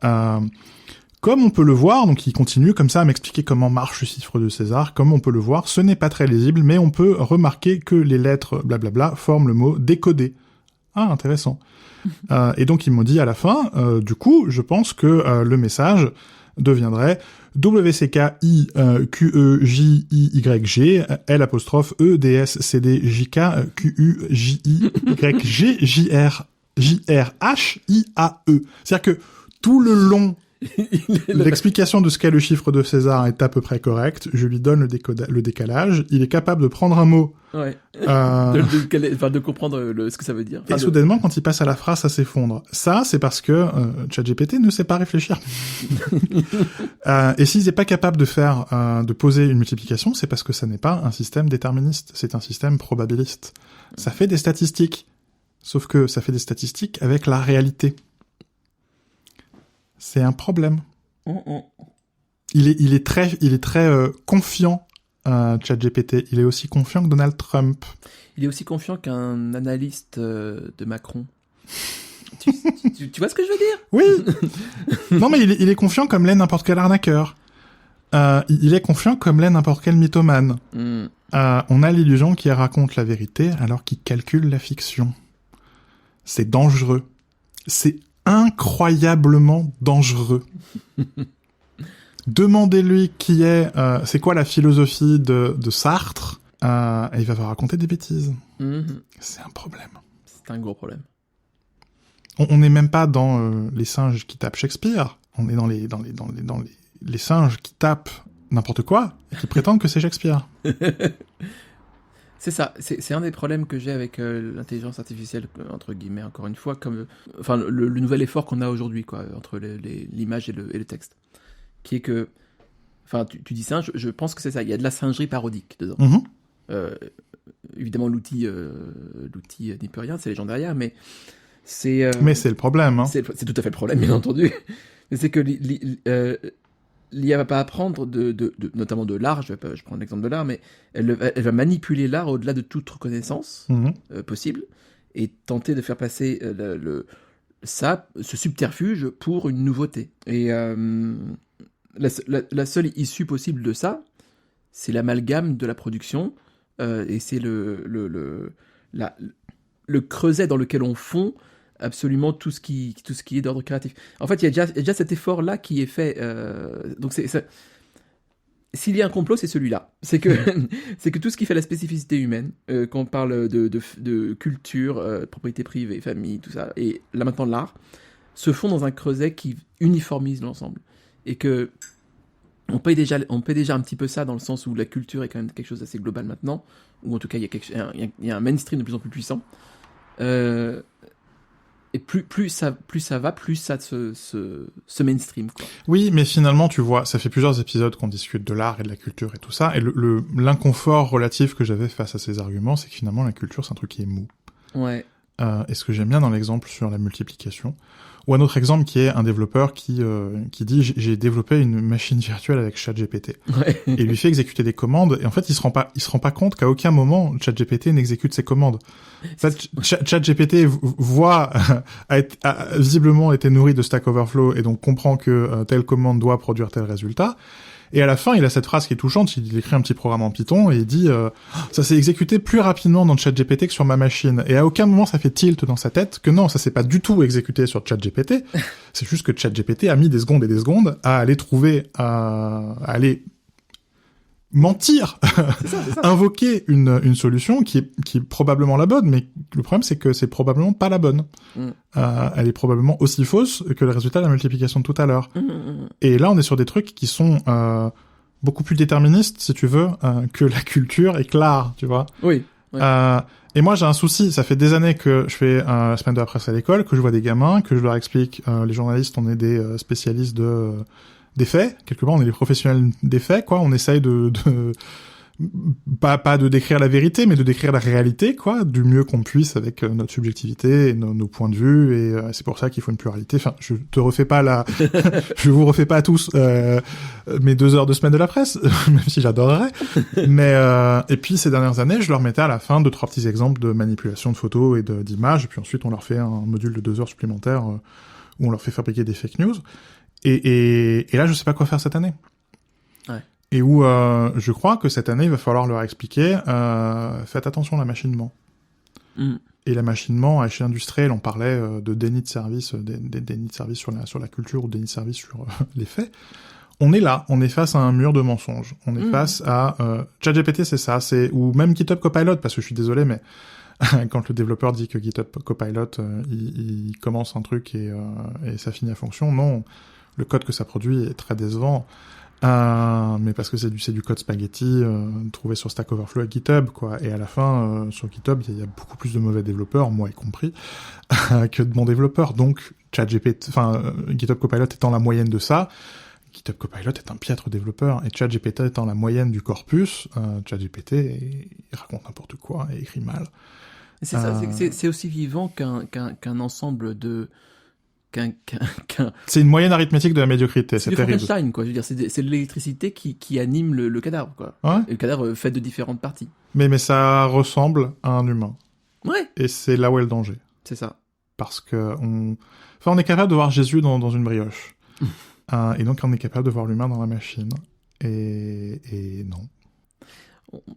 Comme on peut le voir, donc il continue comme ça à m'expliquer comment marche le chiffre de César. Comme on peut le voir, ce n'est pas très lisible, mais on peut remarquer que les lettres blablabla forment le mot décoder. Ah, intéressant. Et donc il m'a dit à la fin, du coup, je pense que le message deviendrait WCKIQEJIYG L'EDSCDJK QUJIYG JRHIAE. C'est-à-dire que tout le long L'explication de ce qu'est le chiffre de César est à peu près correcte. Je lui donne le décalage. Il est capable de prendre un mot. Ouais. De comprendre ce que ça veut dire. Et soudainement, quand il passe à la phrase, ça s'effondre. Ça, c'est parce que ChatGPT ne sait pas réfléchir. Et s'il n'est pas capable de poser une multiplication, c'est parce que ça n'est pas un système déterministe. C'est un système probabiliste. Ça fait des statistiques. Sauf que ça fait des statistiques avec la réalité. C'est un problème. Il est très confiant, ChatGPT. Il est aussi confiant que Donald Trump. Il est aussi confiant qu'un analyste de Macron. tu vois ce que je veux dire? Oui. Non, mais il est confiant comme l'est n'importe quel arnaqueur. Il est confiant comme l'est n'importe quel mythomane. On a l'illusion qu'il raconte la vérité alors qu'il calcule la fiction. C'est dangereux. C'est incroyablement dangereux. Demandez-lui c'est quoi la philosophie de Sartre, et il va vous raconter des bêtises. C'est un problème. C'est un gros problème. On n'est même pas dans les singes qui tapent Shakespeare. On est dans les singes qui tapent n'importe quoi et qui prétendent que c'est Shakespeare. C'est ça, c'est un des problèmes que j'ai avec l'intelligence artificielle, entre guillemets, encore une fois, enfin le nouvel effort qu'on a aujourd'hui, quoi, entre l'image et le texte, qui est que, enfin, tu dis singe, je pense que c'est ça, il y a de la singerie parodique dedans. Évidemment, l'outil n'y peut rien, c'est les gens derrière, mais c'est... mais c'est le problème, hein. C'est tout à fait le problème, bien entendu. Mais c'est que l'IA va pas apprendre notamment de l'art, je prends l'exemple de l'art, mais elle va manipuler l'art au-delà de toute reconnaissance possible et tenter de faire passer ce subterfuge pour une nouveauté. Et la seule issue possible de ça, c'est l'amalgame de la production et c'est le creuset dans lequel on fond absolument tout ce qui est d'ordre créatif. En fait, il y a déjà cet effort-là qui est fait. Donc, s'il y a un complot, c'est celui-là. C'est que tout ce qui fait la spécificité humaine, quand on parle de culture, propriété privée, famille, tout ça, et là maintenant l'art, se fond dans un creuset qui uniformise l'ensemble. Et que on paye déjà un petit peu ça dans le sens où la culture est quand même quelque chose d'assez global maintenant, ou en tout cas il y a un mainstream de plus en plus puissant. Et plus ça va, plus ça se mainstream, quoi. Oui, mais finalement, tu vois, ça fait plusieurs épisodes qu'on discute de l'art et de la culture et tout ça, et l'inconfort relatif que j'avais face à ces arguments, c'est que finalement, la culture, c'est un truc qui est mou. Ouais. Et ce que j'aime bien dans l'exemple sur la multiplication, ou un autre exemple qui est un développeur qui dit j'ai développé une machine virtuelle avec ChatGPT et lui fait exécuter des commandes, et en fait il se rend pas compte qu'à aucun moment ChatGPT n'exécute ses commandes. En fait, ChatGPT a visiblement été nourri de Stack Overflow et donc comprend que telle commande doit produire tel résultat. Et à la fin, il a cette phrase qui est touchante, il écrit un petit programme en Python et il dit ça s'est exécuté plus rapidement dans ChatGPT que sur ma machine. Et à aucun moment ça fait tilt dans sa tête que non, ça s'est pas du tout exécuté sur ChatGPT. C'est juste que ChatGPT a mis des secondes et des secondes à aller à aller mentir, c'est ça. Invoquer une solution qui est probablement la bonne, mais le problème c'est que c'est probablement pas la bonne. Elle est probablement aussi fausse que le résultat de la multiplication de tout à l'heure. Et là on est sur des trucs qui sont beaucoup plus déterministes, si tu veux, que la culture et que l'art, tu vois. Oui. Et moi j'ai un souci, ça fait des années que je fais la semaine de la presse à l'école, que je vois des gamins, que je leur explique, les journalistes on est des spécialistes des faits, quelque part on est les professionnels des faits, quoi. On essaye de pas de décrire la vérité, mais de décrire la réalité, quoi, du mieux qu'on puisse avec notre subjectivité et nos points de vue, et c'est pour ça qu'il faut une pluralité. Enfin, je vous refais pas à tous mes 2 heures de semaine de la presse, même si j'adorerais. Mais et puis ces dernières années, je leur mettais à la fin 2-3 petits exemples de manipulation de photos et d'images, et puis ensuite on leur fait un module de 2 heures supplémentaires où on leur fait fabriquer des fake news. Et là, je sais pas quoi faire cette année. Ouais. Et où je crois que cette année, il va falloir leur expliquer, faites attention à la machinement. Et la machinement à échelle industrielle, on parlait de déni de service, des dénis de service sur la culture ou déni de service sur les faits. On est là, on est face à un mur de mensonges. On est face à ChatGPT, c'est ça, ou même GitHub Copilot, parce que je suis désolé, mais quand le développeur dit que GitHub Copilot, il commence un truc et ça finit à fonction, non. le code que ça produit est très décevant. Mais parce que c'est du code spaghetti trouvé sur Stack Overflow et GitHub, quoi. Et à la fin, sur GitHub, il y a beaucoup plus de mauvais développeurs, moi y compris, que de bons développeurs. Donc, GitHub Copilot étant la moyenne de ça, GitHub Copilot est un piètre développeur, et ChatGPT étant la moyenne du corpus, ChatGPT, il raconte n'importe quoi et écrit mal. C'est ça, c'est aussi vivant qu'un ensemble de... C'est une moyenne arithmétique de la médiocrité, c'est terrible. C'est du Frankenstein, quoi. Je veux dire, c'est de l'électricité qui anime le cadavre, quoi. Ouais. Et le cadavre fait de différentes parties. Mais ça ressemble à un humain. Ouais. Et c'est là où est le danger. C'est ça. Parce que on est capable de voir Jésus dans une brioche. Et donc on est capable de voir l'humain dans la machine. Et non.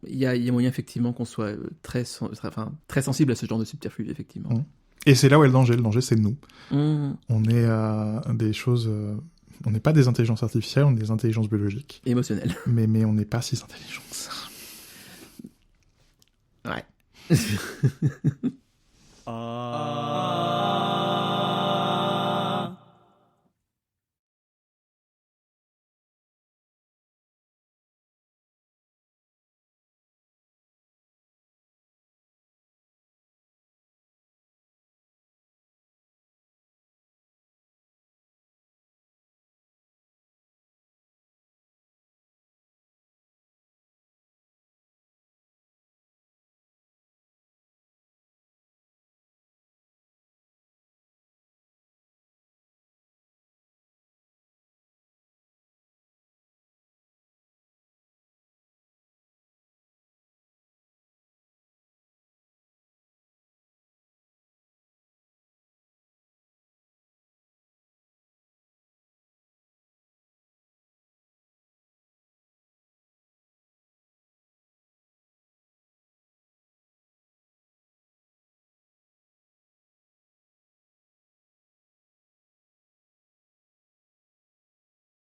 Il y a moyen effectivement qu'on soit très sensible à ce genre de subterfuge, effectivement. Et c'est là où est le danger. Le danger, c'est nous. On est des choses... on n'est pas des intelligences artificielles, on est des intelligences biologiques. Émotionnelles. Mais on n'est pas si intelligents que ça. Ouais.